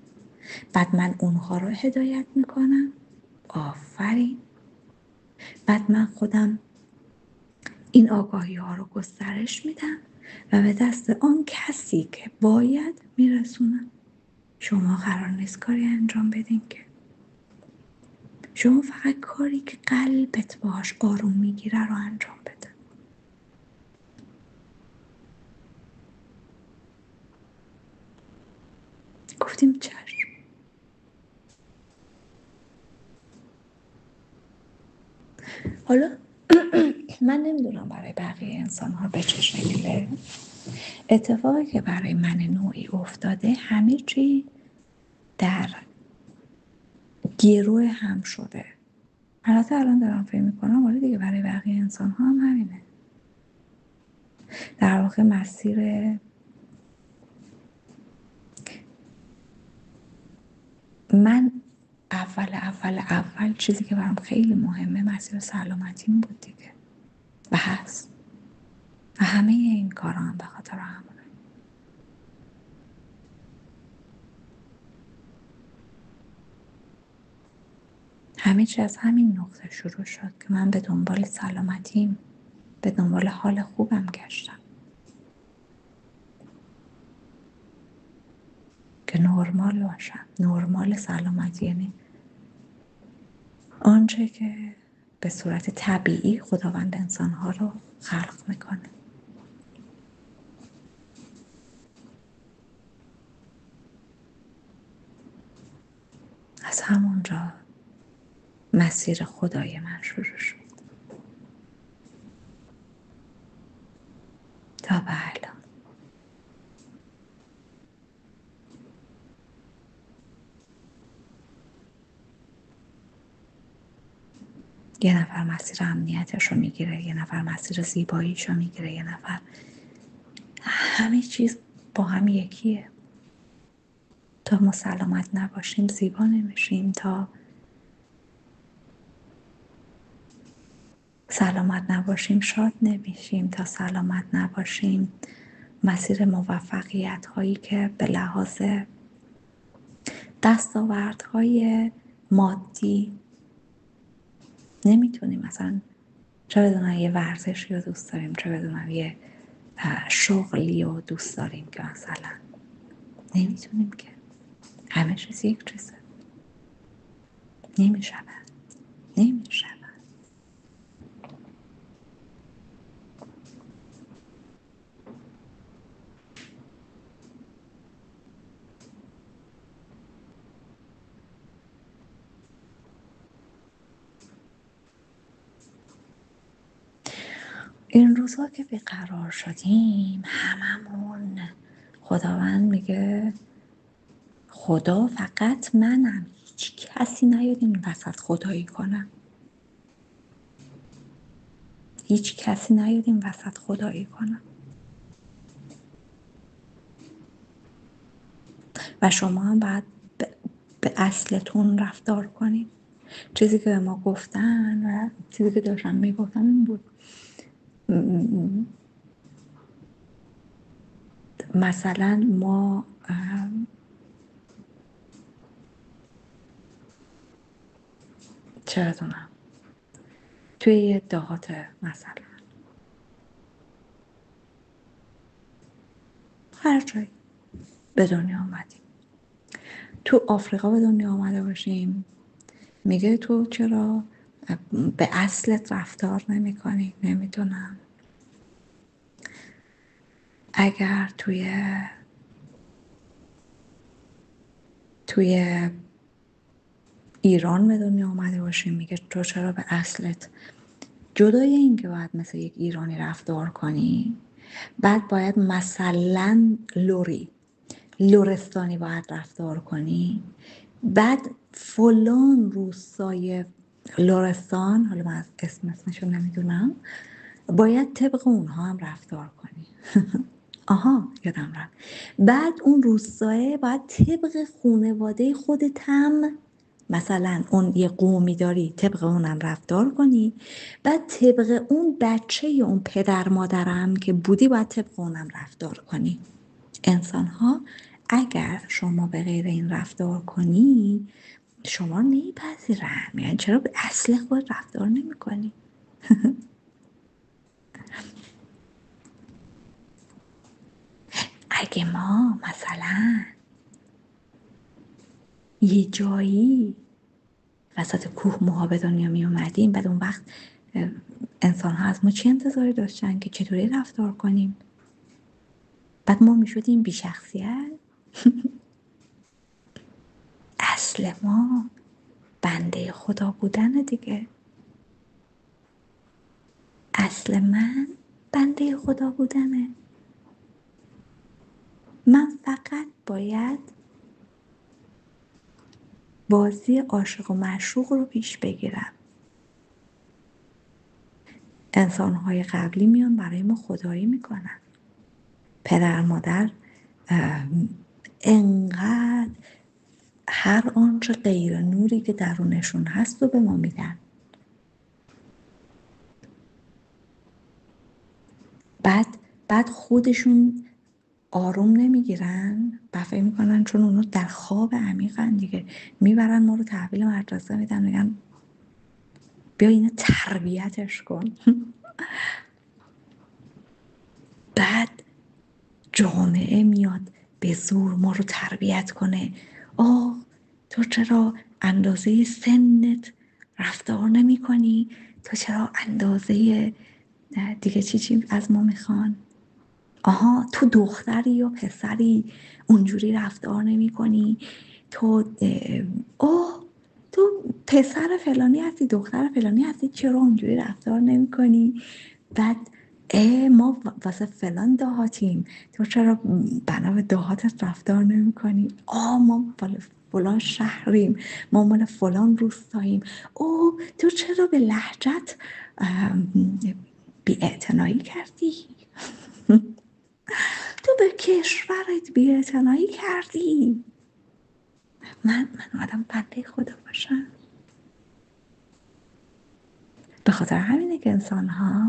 بعد من اونها رو هدایت میکنم. آفرین. بعد من خودم این آگاهی ها رو گسترش میدم و به دست آن کسی که باید میرسونم. شما قرار نیست کاری انجام بدین که. شما فقط کاری که قلبت باهاش آروم میگیره رو انجام بده. گفتیم چشم. حالا من نمیدونم برای بقیه انسان ها به چه شکله. اتفاقی که برای من نوعی افتاده همه چی در گروه هم شده. البته الان دارم فکر میکنم حالا دیگه برای بقیه انسان ها هم همینه. در واقع مسیر من اول چیزی که برام خیلی مهمه مسیر سلامتیم بود دیگه و هست و همه این کارا هم به خاطر همونه. همه چی از همین نقطه شروع شد که من به دنبال سلامتیم، به دنبال حال خوبم گشتم که نرمال باشم. نرمال سلامتی یعنی آنچه که به صورت طبیعی خداوند انسانها رو خلق میکنه. از همونجا مسیر خدای من شروع شد تا به الان. یه نفر مسیر امنیتش رو میگیره، یه نفر مسیر زیباییش رو میگیره، یه نفر همه چیز با هم یکیه. تا ما سلامت نباشیم زیبا نمیشیم. تا سلامت نباشیم شاد نمیشیم. تا سلامت نباشیم مسیر موفقیت هایی که به لحاظ دستاوردهای مادی نمیتونیم، مثلا چه بدونم یه ورزشی رو دوست داریم، چه بدونم یه شغلی رو دوست داریم که مثلا نمیتونیم که همه چیز یک چیزه. نمیشود. این روزها که بیقرار شدیم هممون، خداوند میگه خدا فقط منم، هیچ کسی نیاد این وسط خدایی کنم، هیچ کسی نیاد این وسط خدایی کنم. و شما هم باید به اصلتون رفتار کنید. چیزی که به ما گفتن و چیزی که داشتن میگفتن این بود، مثلا ما چه بدونم توی یه دهات مثلا هر جایی به دنیا آمدیم، تو آفریقا به دنیا آمده باشیم، میگه تو چرا به اصلت رفتار نمی کنی؟ نمیدونم اگر توی ایران به دنیا آمده باشیم، میگه تو چرا به اصلت، جدای این که باید مثل یک ایرانی رفتار کنی، بعد باید مثلا لرستانی باید رفتار کنی، بعد فلان روستای لرستان، حالا من اسمشون نمیدونم، باید طبق اونها هم رفتار کنی. آها یادم رفت، بعد اون روستاه باید طبق خانواده خودت هم، مثلا اون یه قومی داری طبق اونم رفتار کنی، بعد طبق اون بچه یا اون پدر مادرم که بودی باید طبق اونم رفتار کنی. انسان ها اگر شما به غیر این رفتار کنی شما رو نمیپذیرن، یعنی چرا به اصل خود رفتار نمی کنی؟ اگه ما مثلا یه جایی وسط کوه موها به دنیا می اومدیم، بعد اون وقت انسان ها از ما چی انتظاری داشتن که چطوری رفتار کنیم؟ بعد ما می شدیم بی شخصیت. اصل ما بنده خدا بودن دیگه. اصل من بنده خدا بودنه. من فقط باید بازی عاشق و معشوق رو پیش بگیرم. انسان‌های قبلی میان برای ما خدایی میکنن. پدر مادر انقدر هر آنچه غیر نوری که درونشون هست رو به ما میدن. بعد خودشون آروم نمیگیرن و فکر میکنن چون اونو در خواب عمیقن دیگه، میبرن ما رو تحویل مدرسه میدن، میگن بیا اینو تربیتش کن. بعد جامعه میاد به زور ما رو تربیت کنه. تو چرا اندازه سنت رفتار نمی کنی؟ تو چرا اندازه دیگه چی از ما میخوان؟ تو دختری یا پسری اونجوری رفتار نمی کنی؟ تو پسر فلانی هستی، دختر فلانی هستی، چرا اونجوری رفتار نمی کنی؟ بعد ما واسه فلان دهاتیم، تو چرا بنا به دهاتت رفتار نمی کنی؟ ما فلان شهریم، ما مال فلان روستاییم. تو چرا به لهجت بی‌اعتنایی کردی؟ تو به کشورت بی‌اعتنایی کردی. من آدم بنده خدا باشم. به خاطر همینه که انسان ها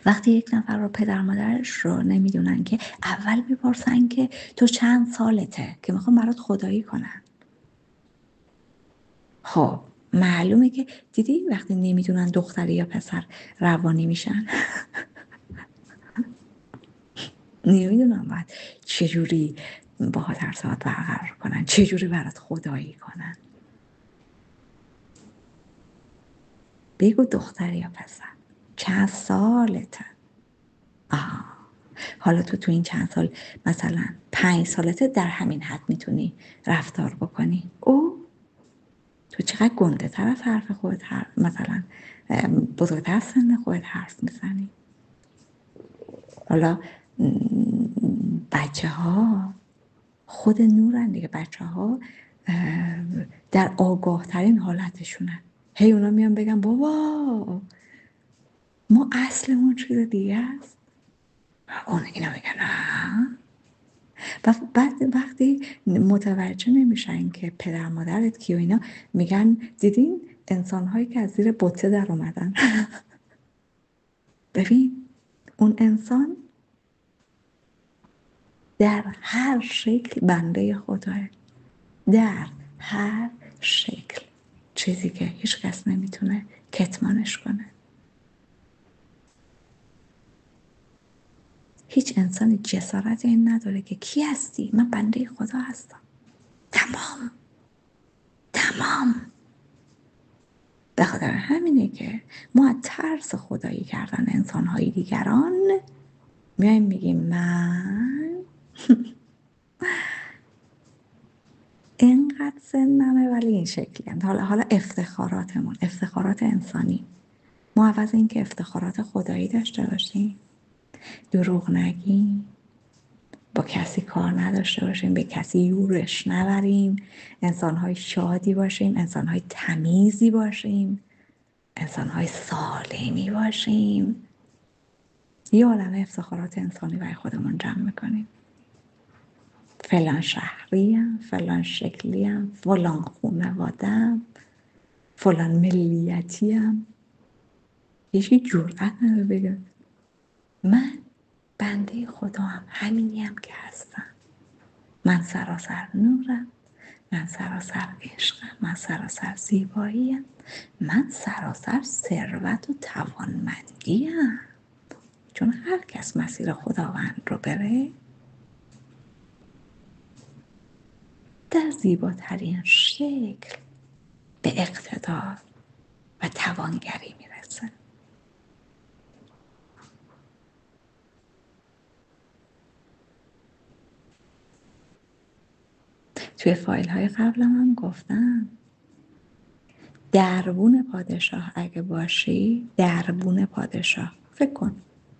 وقتی یک نفر رو پدر مادرش رو نمیدونن که اول میپرسن که تو چند سالته، که میخوام برات خدایی کنن. خب معلومه که دیدی وقتی نمیدونن دختری یا پسر روانی میشن نمیدونم باید چجوری با ارتباط برقرار کنن، چجوری برات خدایی کنن. بگو دختر یا پسر، چند سالته؟ حالا تو این چند سال مثلا 5 سالته در همین حد میتونی رفتار بکنی. تو چقدر گنده تر از حرف خودت مثلا بزرگتر از سن خودت حرف میزنی. حالا بچه ها خود نورن دیگه، بچه ها در آگاه ترین حالتشونن. هی اونا میان بگن بابا ما اصلمون چیز دیگه است، اینا میگن نه. بعد وقتی متوجه نمیشن که پدر مادرت کی و اینا، میگن دیدین انسان هایی که از زیر بطه در اومدن ببین اون انسان در هر شکل بنده خداه، در هر شکل، چیزی که هیچ کس نمیتونه کتمانش کنه. هیچ انسانی جسارت این نداره که کی هستی؟ من بنده خدا هستم. تمام. به خاطر همینه که ما از ترس خدایی کردن انسانهای دیگران میایم میگیم من اینقدر سنمه ولی این شکلی هم. حالا افتخاراتمون، افتخارات انسانی، ما عوض این که افتخارات خدایی داشته باشیم، دروغ نگیم، با کسی کار نداشته باشیم، به کسی یورش نبریم، انسانهای شادی باشیم، انسانهای تمیزی باشیم، انسانهای سالمی باشیم، یه عالمه افتخارات انسانی برای خودمون جمع میکنیم. فلان شهریم، فلان شکلیم، فلان خانواده‌ام، فلان ملیتیم. هیچی جرأت نداره بگه من بنده خدام، همینیم که هستم. من سراسر نورم، من سراسر عشقم، من سراسر زیباییم، من سراسر ثروت و توانمندیم. چون هر کس مسیر خداوند رو بره در زیباترین شکل به اقتدار و توانگری میرسه. توی فایل های قبلم هم گفتم دربون پادشاه اگه باشی، دربون پادشاه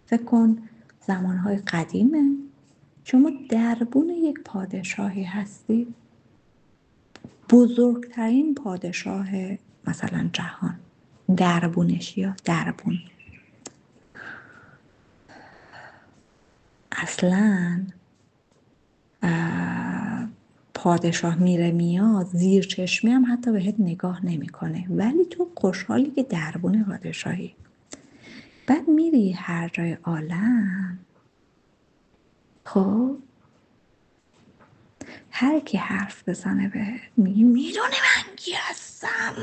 فکر کن زمانهای قدیمه شما دربون یک پادشاهی هستی، بزرگترین پادشاه مثلا جهان، دربونش یا دربون. اصلا پادشاه میره میاد زیر چشمی هم حتی بهت نگاه نمیکنه، ولی تو خوشحالی که دربون پادشاهی. بعد میری هر جای عالم، خب هر کی حرف بزنه به میگی میدونی من کی هستم،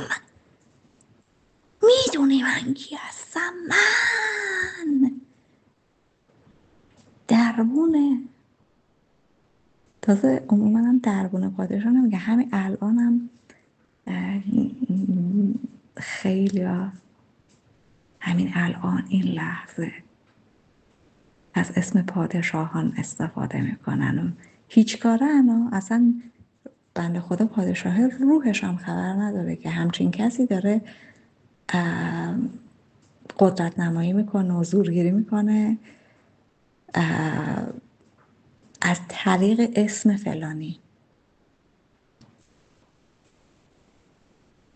میدونی من کی هستم، من دربونه. تازه عموما هم دربون پادشاه نمیگه، همین الانم خیلی همین الان این لحظه از اسم پادشاهان استفاده میکنن و هیچ کارن. اصلا بنده خدا پادشاه روحش هم خبر نداره که همچین کسی داره قدرت نمایی میکنه و زورگیری میکنه از طریق اسم فلانی.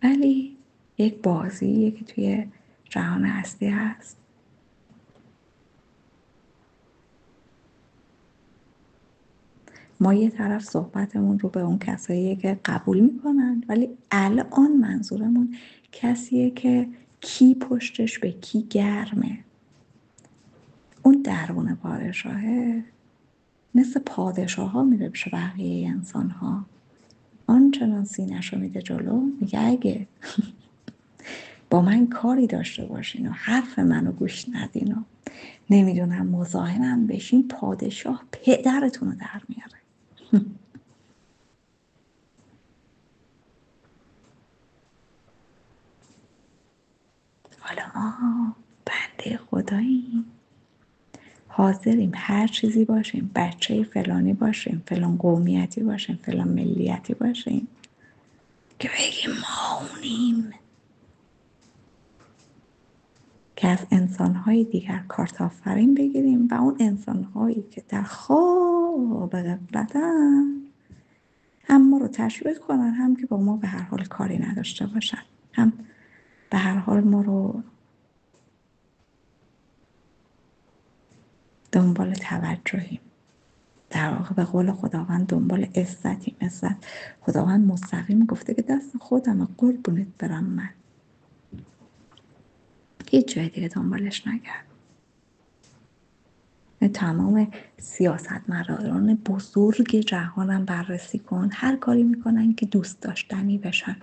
ولی یک بازیه که توی جهان هستی هست. ما یه طرف صحبتمون رو به اون کساییه که قبول میکنن، ولی الان منظورمون کسیه که کی پشتش به کی گرمه. اون درون پادشاهه مثل پادشاه ها میره پیش بقیه انسان ها، آنچنان سینه‌ش رو میده جلو، میگه اگه با من کاری داشته باشین و حرف منو گوش ندین و نمیدونم مزاحمم بشین، پادشاه پدرتون رو در میاره. حالا ما بنده خداییم، حاضریم هر چیزی باشیم، بچه فلانی باشیم، فلان قومیتی باشیم، فلان ملیتی باشیم، که بگیم ما اونیم، که از انسانهای دیگر کارت آفرین بگیریم و اون انسانهایی که در خواب غفلتن هم ما رو تشویق کنن، هم که با ما به هر حال کاری نداشته باشن، هم به هر حال ما رو دنبال توجهیم. در واقع به قول خداوند دنبال عزتیم. عزت خداوند مستقیم گفته که دست خودم، قربونت برم من، هیچ جای دیگه دنبالش نگرد. تمام سیاستمداران بزرگ جهانم بررسی کن، هر کاری میکنن که دوست داشتنی بشن.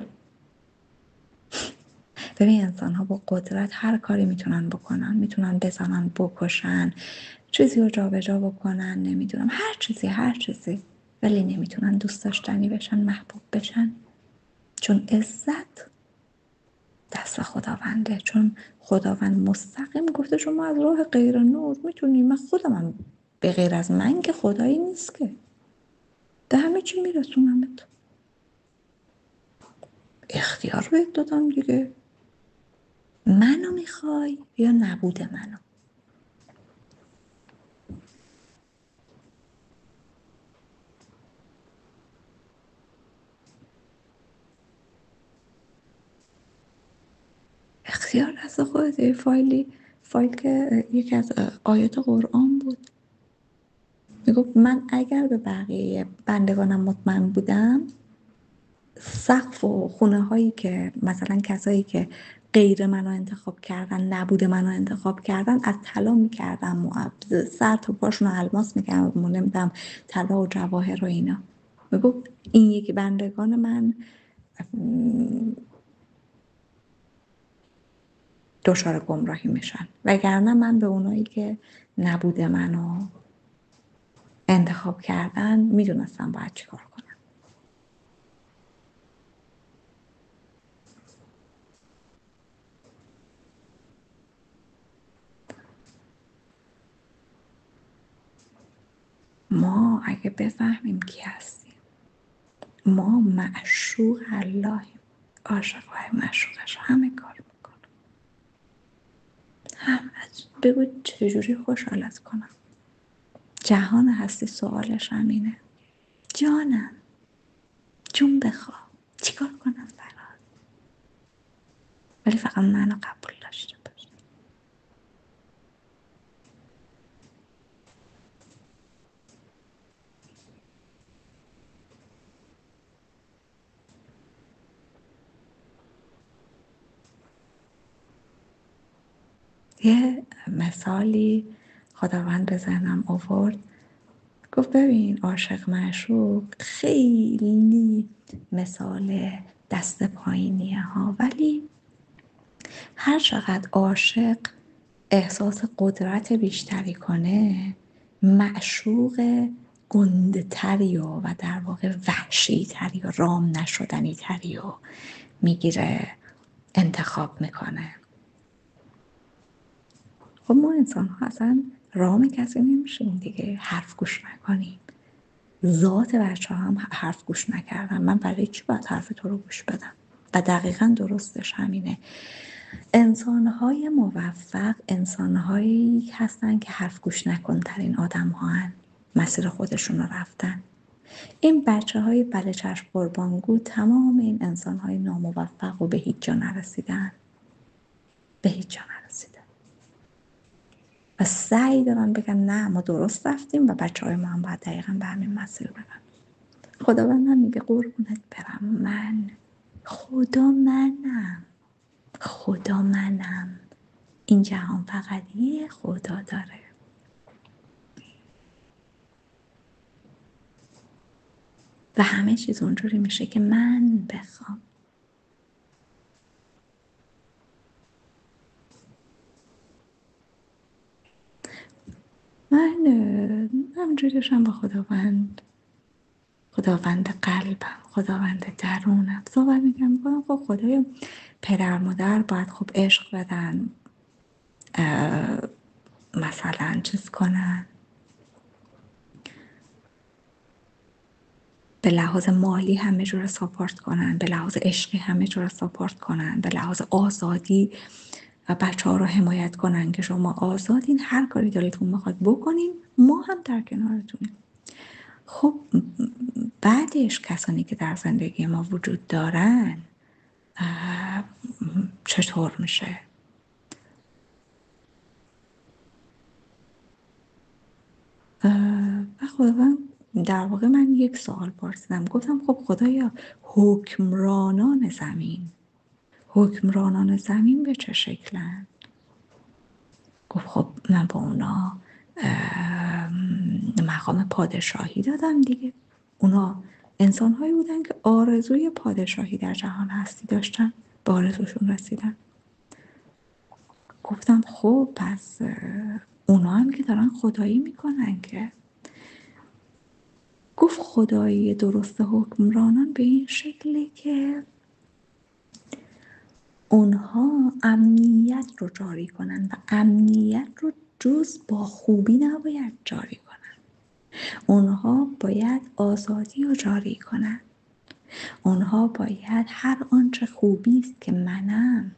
ببین انسان ها با قدرت هر کاری میتونن بکنن، میتونن بزنن، بکشن، چیزی رو جابجا بکنن، نمیدونم هر چیزی، ولی نمیتونن دوست داشتنی بشن، محبوب بشن، چون عزت دست خداونده. چون خداوند مستقیم گفته شما از راه غیر نور میتونی، من خودمم، به غیر از من که خدایی نیست که به همه چی میرسونمت. اختیار بهت دادم دیگه، منو میخوای یا نبود منو. اختیار دست خودت. فایل که یکی از آیات قرآن بود، میگفت من اگر به بقیه بندگانم مطمئن بودم، سقف و خونه هایی که مثلا کسایی که غیر منو انتخاب کردن، نبود منو انتخاب کردن، از طلا میکردم و سر تا پاشون رو الماس میکردم و نمیدم طلا و جواهر و اینا. میگفت این یکی بندگان من دچار گمراهی میشن، وگرنه من به اونایی که نبود منو انتخاب کردن میدونستم باید چیکار کنم. ما اگه بفهمیم کی هستیم، ما معشوق اللهیم، عاشقای معشوقش، همه کار میکنم. بگو چجوری خوشحالت کنم. جهان هستی سوالش همینه، جانم جون بخواه چیکار کنم برات، ولی فقط منو قبول داشته باش. یه مثالی خداوند به ذهنم آورد، گفت ببین عاشق معشوق خیلی مثال دست پایینیه ها، ولی هر چقدر عاشق احساس قدرت بیشتری کنه، معشوق گندتری و در واقع وحشی تری و رام نشدنی تری و میگیره، انتخاب میکنه. خب ما انسان ها اصلا رام کسی نمیشیم دیگه، حرف گوش نکنیم. ذات بچه هم حرف گوش نکردن. من برای چی باید حرف تو رو گوش بدم؟ و دقیقا درستش همینه. انسانهای موفق انسانهایی هستن که حرف گوش نکن ترین آدم ها هن. مسیر خودشون رو رفتن. این بچه های بله چشم قربانگو تمام این انسان های ناموفق و به هیچ جا نرسیدن، به هیچ جا نرسیدن و سعی دارن بگن نه ما درست رفتیم و بچه های ما هم باید دقیقا به همین مسیر برن. خداوند هم میگه قربونت برم، من خدا منم، خدا منم. این جهان فقط یه خدا داره. و همه چیز اونجوری میشه که من بخوام. من همونجوری داشتم با خداوند قلبم، خداوند درونم صحبت میکنم. خب خدای پدر مادر باید خب عشق بدن، مثلا چیز کنن، به لحاظ مالی همه جور ساپورت کنن، به لحاظ عشقی همه جور ساپورت کنن، به لحاظ آزادی بچه ها رو حمایت کنن که شما آزادین، هر کاری دلتون میخواد بکنین، ما هم در کنارتونیم. خب بعدش کسانی که در زندگی ما وجود دارن چطور میشه؟ و خداوند در واقع من یک سوال پرسیدم، گفتم خب خدایا حکمرانان زمین به چه شکلن؟ گفت خب من با اونا مقام پادشاهی دادم دیگه. اونا انسان هایی بودن که آرزوی پادشاهی در جهان هستی داشتن، به آرزوشون رسیدن. گفتم خب پس اونا هم که دارن خدایی میکنن که. گفت خدایی درست حکمرانان به این شکله که اونها امنیت رو جاری کنن و امنیت رو جز با خوبی نباید جاری کنن. اونها باید آزادی رو جاری کنن. اونها باید هر آنچه خوبی است که منم،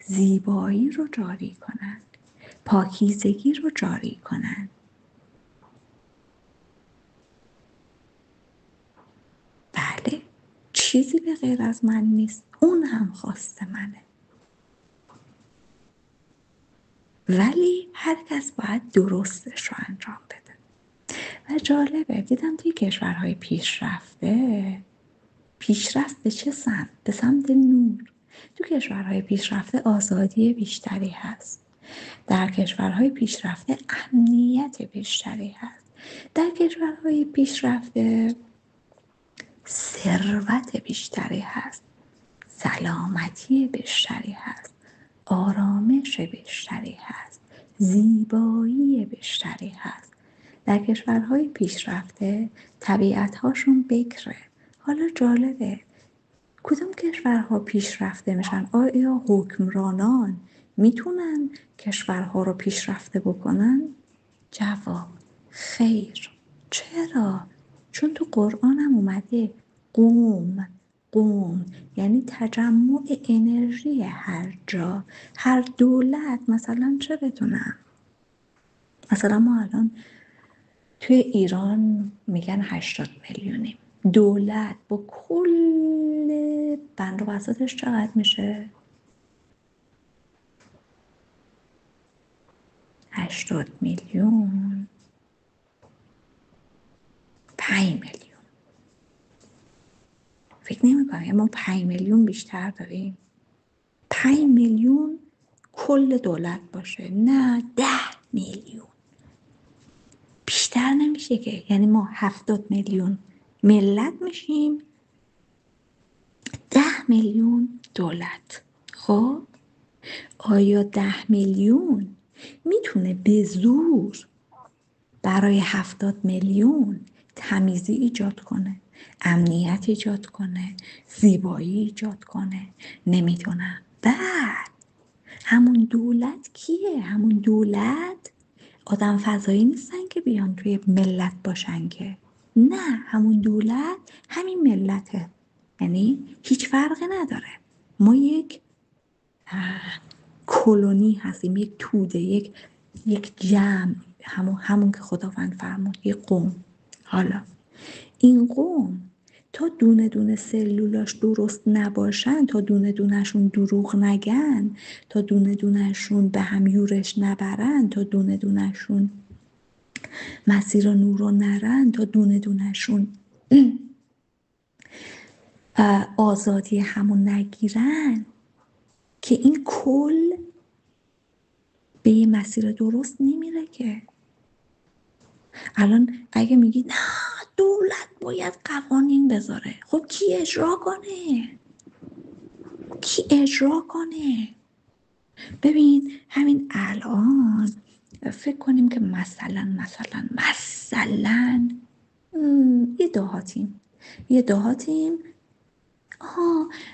زیبایی رو جاری کنن، پاکیزگی رو جاری کنن. بله، چیزی به غیر از من نیست، اون هم خواست منه. ولی هر کس باید درستش رو انجام بده. و جالبه دیدم توی کشورهای پیشرفت به چه سمت؟ به سمت نور. تو کشورهای پیشرفته آزادی بیشتری هست. در کشورهای پیشرفته امنیت بیشتری هست. در کشورهای پیشرفته ثروت بیشتری هست، سلامتی بیشتری هست، آرامش بیشتری هست، زیبایی بیشتری هست. در کشورهای پیشرفته طبیعت‌هاشون بکره. حالا جالبه کدوم کشورها پیشرفته میشن؟ آیا حکمرانان میتونن کشورها رو پیشرفته بکنن؟ جواب خیر. چرا؟ چون تو قرآن هم اومده قوم یعنی تجمع انرژی هر جا، هر دولت. مثلا چه بدونم، مثلا ما الان توی ایران میگن 80 میلیونیم، دولت با کل بند و بساطش چقدر میشه؟ 80 میلیون 5 میلیون. فکر نمی کنم ما 5 میلیون بیشتر داریم. 5 میلیون کل دولت باشه، نه 10 میلیون بیشتر نمیشه که. یعنی ما 70 میلیون ملت میشیم، 10 میلیون دولت. خب آیا 10 میلیون میتونه به زور برای 70 میلیون تمیزی ایجاد کنه، امنیت ایجاد کنه، زیبایی ایجاد کنه؟ نمیدونم. بعد همون دولت کیه؟ همون دولت آدم فضایی نیستن که بیان توی ملت باشن که. نه، همون دولت همین ملته. یعنی هیچ فرقی نداره. ما یک کلونی هستیم، یک توده، یک جمع، همون که خداوند فرمود، یک قوم. حالا این قوم تا دونه دونه سلولاش درست نباشن، تا دونه دونهشون دروغ نگن، تا دونه دونهشون به هم یورش نبرن، تا دونه دونهشون مسیر نور رو نرن، تا دونه دونهشون آزادی همون نگیرن، که این کل به یه مسیر درست نمیره. که الان اگه میگی نه دولت باید قوانین بذاره، خب کی اجرا کنه؟ کی اجرا کنه؟ ببین همین الان فکر کنیم که مثلا یه دهاتیم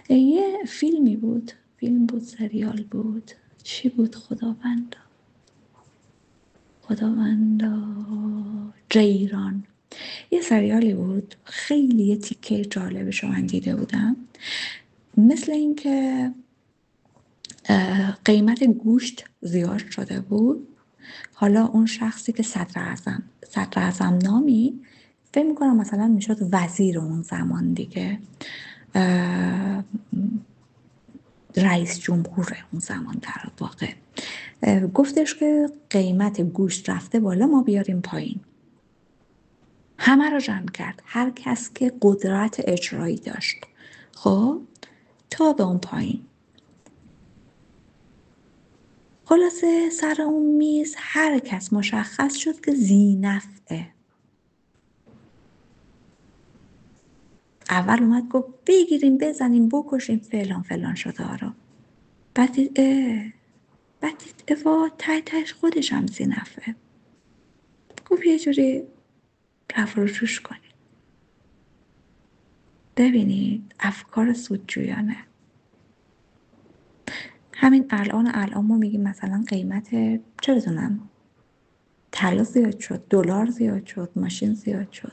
یه فیلم بود سریال بود، چی بود خداوندا جیران، یه سریالی بود خیلی یه تیکه جالبش رو من دیده بودم. مثل این که قیمت گوشت زیاد شده بود. حالا اون شخصی که صدر اعظم نامی، فکر میکنم مثلا میشد وزیر اون زمان دیگه، رئیس جمهور اون زمان در واقع، گفتش که قیمت گوشت رفته بالا، ما بیاریم پایین. همه رو جمع کرد، هر کس که قدرت اجرایی داشت، خب تا به اون پایین. خلاصه سر اون میز هر کس مشخص شد که ذی‌نفعه. اول اومد گفت بگیریم بزنیم بکشیم فلان شده رو. بعد دید تهش خودش هم ذی‌نفعه. گفت یه جوری رفع و جوش کنیم. ببینید افکار سودجویانه. همین الان ما میگیم مثلا قیمت چه بدونم طلا زیاد شد، دلار زیاد شد، ماشین زیاد شد،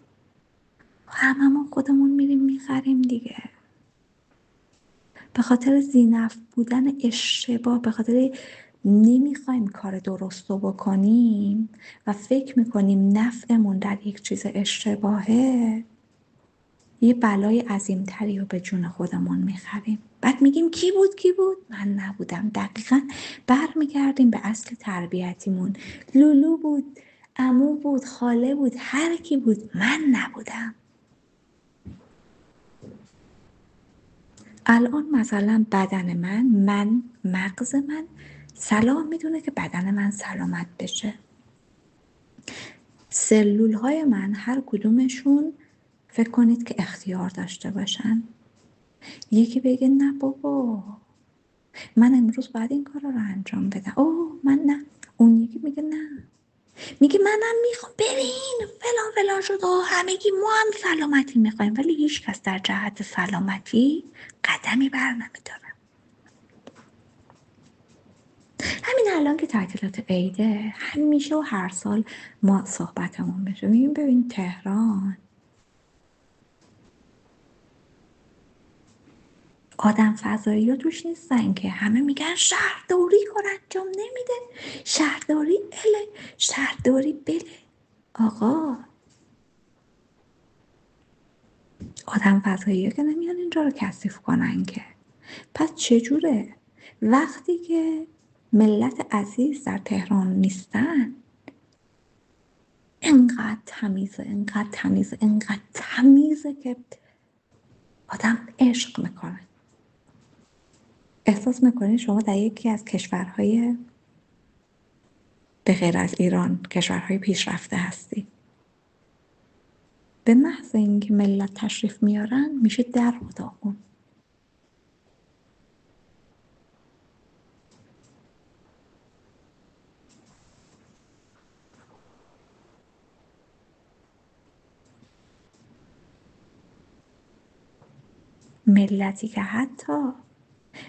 هممون خودمون میریم میخریم دیگه. به خاطر ذی‌نفع بودن اشتباه، به خاطر نمیخوایم کار درست رو بکنیم و فکر میکنیم نفعمون در یک چیز اشتباهه، یه بلای عظیمتری رو به جون خودمون میخریم. بعد میگیم کی بود؟ من نبودم. دقیقا برمیگردیم به اصل تربیتیمون. لولو بود، عمو بود، خاله بود، هر کی بود، من نبودم. الان مثلا بدن من مغز من صلاح میدونه که بدن من سلامت بشه. سلول های من هر کدومشون فکر کنید که اختیار داشته باشن. یکی بگه نه بابا من امروز باید این کار رو انجام بدم، من نه. اون یکی میگه نه، میگه منم میخوام. ببین فلان شد همگی ما هم سلامتی میخوایم، ولی هیچ کس در جهت سلامتی قدمی بر نمیداره. همین الان که تعطیلات عیده، همیشه و هر سال ما صحبتمون بشه، میگیم ببین تهران آدم فضایی ها توش نیستن که همه میگن شهرداری کار انجام نمیده، شهرداری اله، شهرداری بله. آقا آدم فضایی ها که نمیان اینجا رو کثیف کنن که. پس چجوره وقتی که ملت عزیز در تهران نیستن انقدر تمیزه که آدم عشق میکنه. احساس میکنید شما در یکی از کشورهای به غیر از ایران، کشورهای پیشرفته هستی. به محض اینکه ملت تشریف میارن میشه در و داغون. ملتی که حتی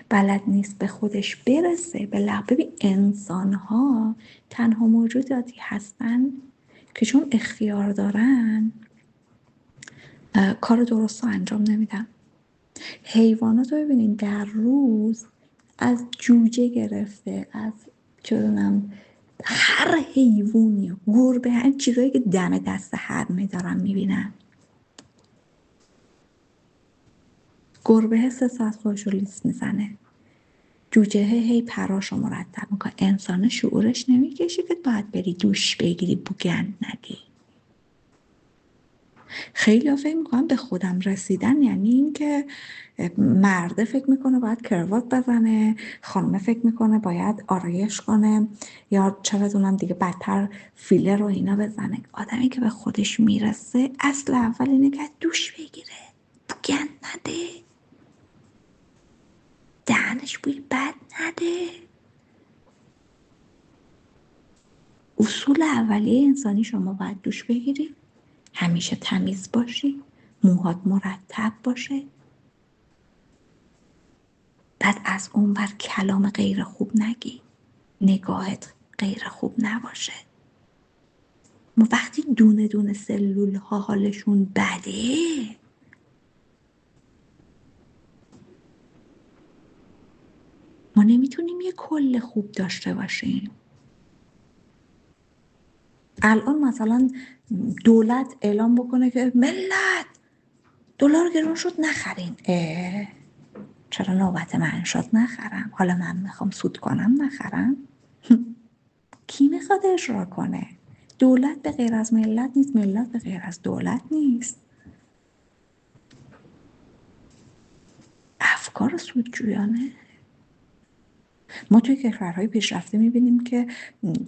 بلد نیست به خودش برسه، ببین انسان ها تنها موجوداتی هستن که چون اختیار دارن کار درست رو انجام نمیدن. حیوانات رو ببینین در روز از جوجه گرفته، از چونم هر حیوانی، گربه، هر چیزایی که دم دست حرمه دارن میبینن. گربه 3 ساعت خودش رو لیست میزنه، جوجه هی پراشو مرتب میکنه. انسان شعورش نمیکشه که باید بری دوش بگیری بوگند ندی. خیلی فکر میکنم به خودم رسیدن یعنی این که مرده فکر میکنه باید کروات بزنه، خانمه فکر میکنه باید آرایش کنه، یا چه بدونم دیگه بدتر فیلر رو اینا بزنه. آدمی که به خودش میرسه اصل اول اینه که دوش بگیره، بوگن نده، دهنش بوی بد نده. اصول اولیه انسانی شما باید دوش بگیری، همیشه تمیز باشی، موهات مرتب باشه، بعد از اون بر کلام غیر خوب نگی، نگاهت غیر خوب نباشه. ما وقتی دونه دونه سلول ها حالشون بده، ما نمیتونیم یه کل خوب داشته باشیم. الان مثلا دولت اعلام بکنه که ملت دلار گرون شد نخرین. چرا نوبت من شد نخرم؟ حالا من میخوام سود کنم نخرم؟ کی میخواد اجرا کنه؟ دولت به غیر از ملت نیست، ملت به غیر از دولت نیست. افکار سودجویانه. ما توی کشورهای پیشرفته میبینیم که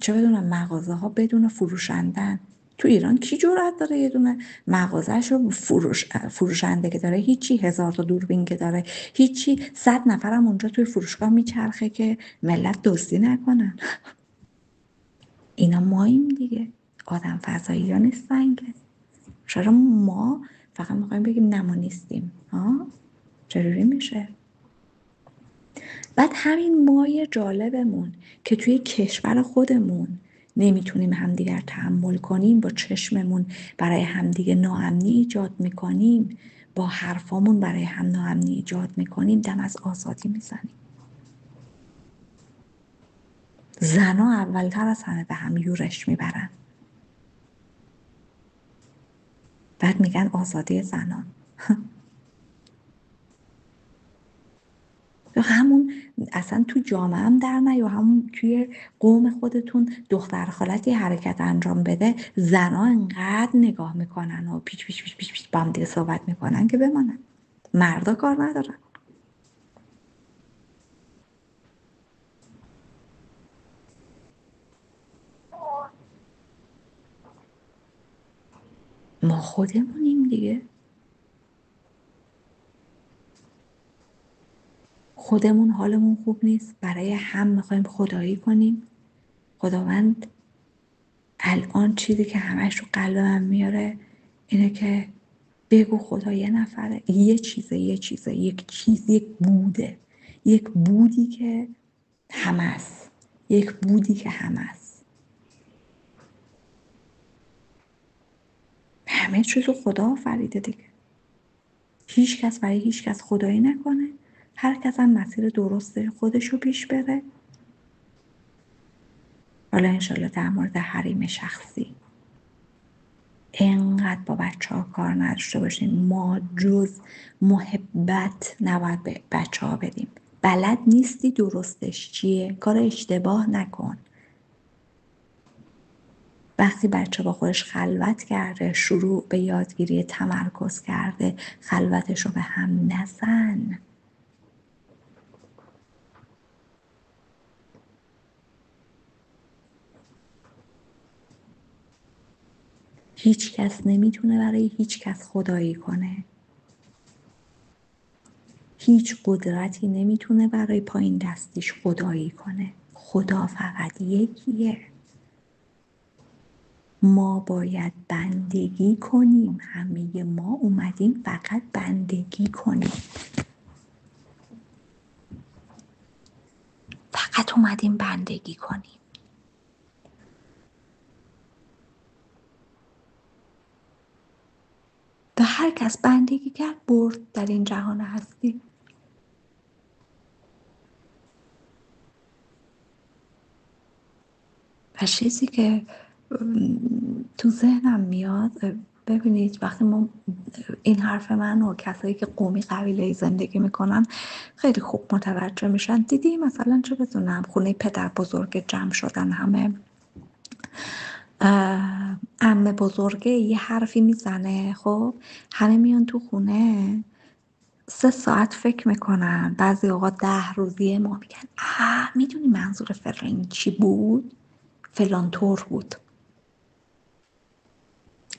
چه بدونم مغازه ها بدون فروشندن. تو ایران کی جرأت داره یه دونه مغازه‌ش رو فروشنده که داره هیچی، 1000 تا دوربین که داره هیچی، 100 نفرم اونجا توی فروشگاه میچرخه که ملت دزدی نکنن. اینا ماییم دیگه، آدم فضایی ها نیستن که. چرا ما فقط میخوایم بگیم نه ما نیستیم؟ چجوری میشه؟ بعد همین مایه جالبمون که توی کشور خودمون نمیتونیم همدیگر تحمل کنیم، با چشممون برای همدیگه ناامنی ایجاد میکنیم، با حرفامون برای هم ناامنی ایجاد میکنیم، دم از آزادی میزنیم. زنا اولتر از همه به هم یورش میبرن، بعد میگن آزادی زنان. یا همون اصلا تو جامعه هم در نه، یا همون توی قوم خودتون دختر خالتی حرکت انجام بده، زنا انقدر نگاه میکنن و پیچ پیچ پیچ پیچ, پیچ با هم دیگه صحبت میکنن که بمانن، مردا کار ندارن. ما خودمونیم دیگه، خودمون حالمون خوب نیست، برای هم میخوایم خدایی کنیم. خداوند الان چیزی که همش رو قلبم میاره اینه که بگو خدا یه نفره، یک چیز، یک بوده، یک بودی که همه است، یک بودی که همه است. همه چیز رو خدا آفریده دیگه. هیچ کس برای هیچ کس خدایی نکنه، هر کس هم مسیر درست خودش رو پیش بره. حالا انشالله در مورد حریم شخصی اینقدر با بچه ها کار نداشته باشیم. ما جز محبت نباید به بچه ها بدیم. بلد نیستی درستش چیه، کار اشتباه نکن. وقتی بچه با خودش خلوت کرده، شروع به یادگیری تمرکز کرده، خلوتش رو به هم نزن. هیچ کس نمیتونه برای هیچ کس خدایی کنه. هیچ قدرتی نمیتونه برای پایین دستیش خدایی کنه. خدا فقط یکیه. ما باید بندگی کنیم. همه ما اومدیم فقط بندگی کنیم. فقط اومدیم بندگی کنیم. به هر کس بندگی کرد برد در این جهان هستی. و چیزی که تو ذهنم میاد، ببینید وقتی ما این حرف من و کسایی که قومی قبیله‌ای زندگی میکنن خیلی خوب متوجه میشن. دیدی مثلا چه بدونم خونه پدر بزرگ جمع شدن همه عمه بزرگه یه حرفی میزنه، خب همه میان تو خونه 3 ساعت فکر میکنن، بعضی اوقات 10 روزیه ما میگن میدونی منظور فلان چی بود؟ فلان طور بود.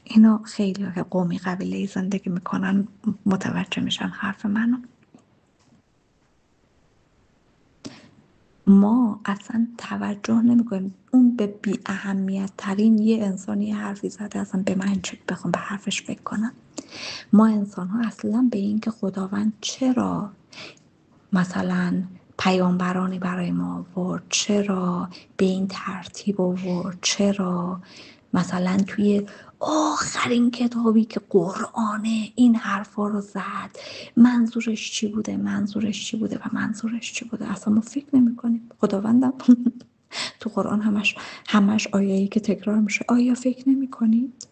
اینو خیلی که قومی قبیله زندگی میکنن متوجه میشن حرف منو. ما اصلا توجه نمیکنیم اون به بی اهمیت ترین یه انسانی حرفی زده اصلا به من چه بخوام به حرفش فکر کنم. ما انسان ها اصلا به این که خداوند چرا مثلا پیامبرانی برای ما آورد، چرا به این ترتیب آورد، چرا مثلا توی آخرین کتابی که قرآنه این حرفا رو زد، منظورش چی بوده، منظورش چی بوده و منظورش چی بوده. اصلا ما فکر نمی کنیم. خداوندم تو قرآن همش آیه‌ای که تکرار میشه، آیا فکر نمی کنید؟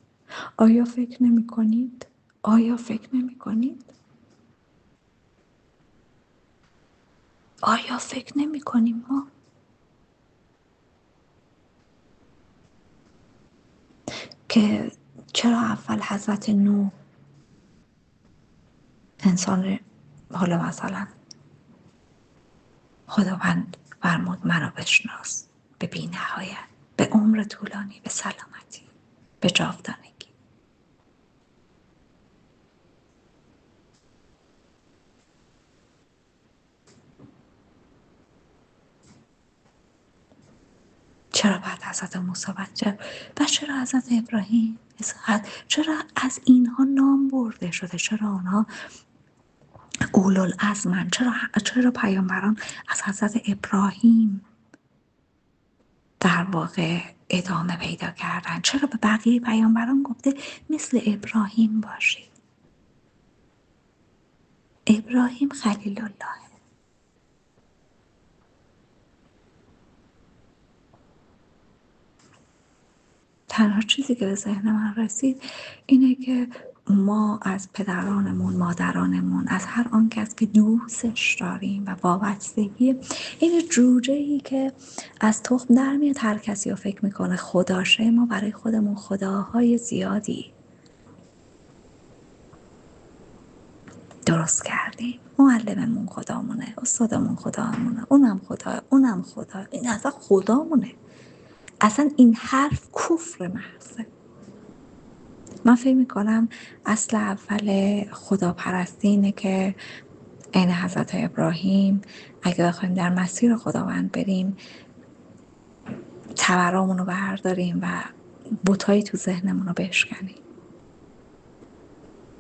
آیا فکر نمی کنید؟ آیا فکر نمی کنید؟ آیا فکر نمی کنیم ما؟ که چرا اول حضرت نوح انسان، حالا مثلا خداوند فرمود منو بشناس به بی نهایت، به عمر طولانی، به سلامتی، به جاودانگی. چرا بعد حضرت موسی و چرا حضرت ابراهیم، چرا از اینها نام برده شده؟ چرا آنها اولوالعزمن؟ چرا پیامبران از حضرت ابراهیم در واقع ادامه پیدا کردن؟ چرا به بقیه پیامبران گفته مثل ابراهیم باشید؟ ابراهیم خلیل الله. تنها چیزی که به ذهن من رسید اینه که ما از پدرانمون، مادرانمون، از هر آن کس که دوستش داریم و وابستگی، این جوجه‌ای که از تخم در میاد هر کسی رو فکر میکنه خداشه، ما برای خودمون خداهای زیادی درست کردیم. معلممون خدامونه، استادمون خدامونه، اونم خدا، این اصلا خدامونه. اصلا این حرف کفر محضه. من فکر میکنم اصل اول خداپرستی اینه که عین حضرت ابراهیم اگه بخوایم در مسیر خداوند بریم، تبرامون رو برداریم و بتایی تو ذهنمون رو بشکنیم.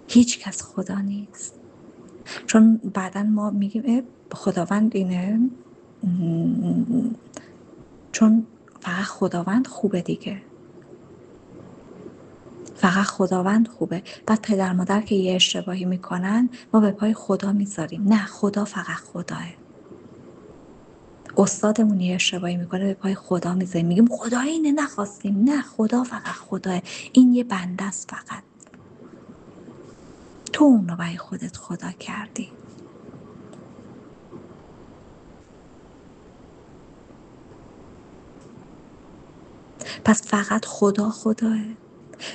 هیچ کس خدا نیست. چون بعدا ما میگیم خداوند اینه، چون فقط خداوند خوبه دیگه، فقط خداوند خوبه. بعد پدر مادر که یه اشتباهی میکنن ما به پای خدا میذاریم، نه خدا فقط خداه. استادمون یه اشتباهی میکنه به پای خدا میذاریم، میگیم خدا اینه نخواستیم، نه خدا فقط خداه، این یه بنده است فقط، تو اون رو برای خودت خدا کردی. پس فقط خدا خداه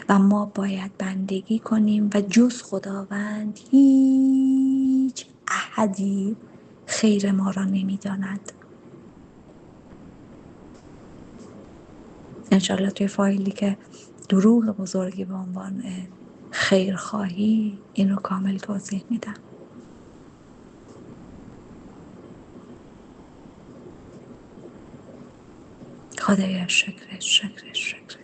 و ما باید بندگی کنیم و جز خداوند هیچ احدی خیر ما را نمیداند. انشالله توی فایلی که دروغ بزرگی به عنوان خیرخواهی این رو کامل توضیح میدم. خدایا شکرت شکرت شکرت.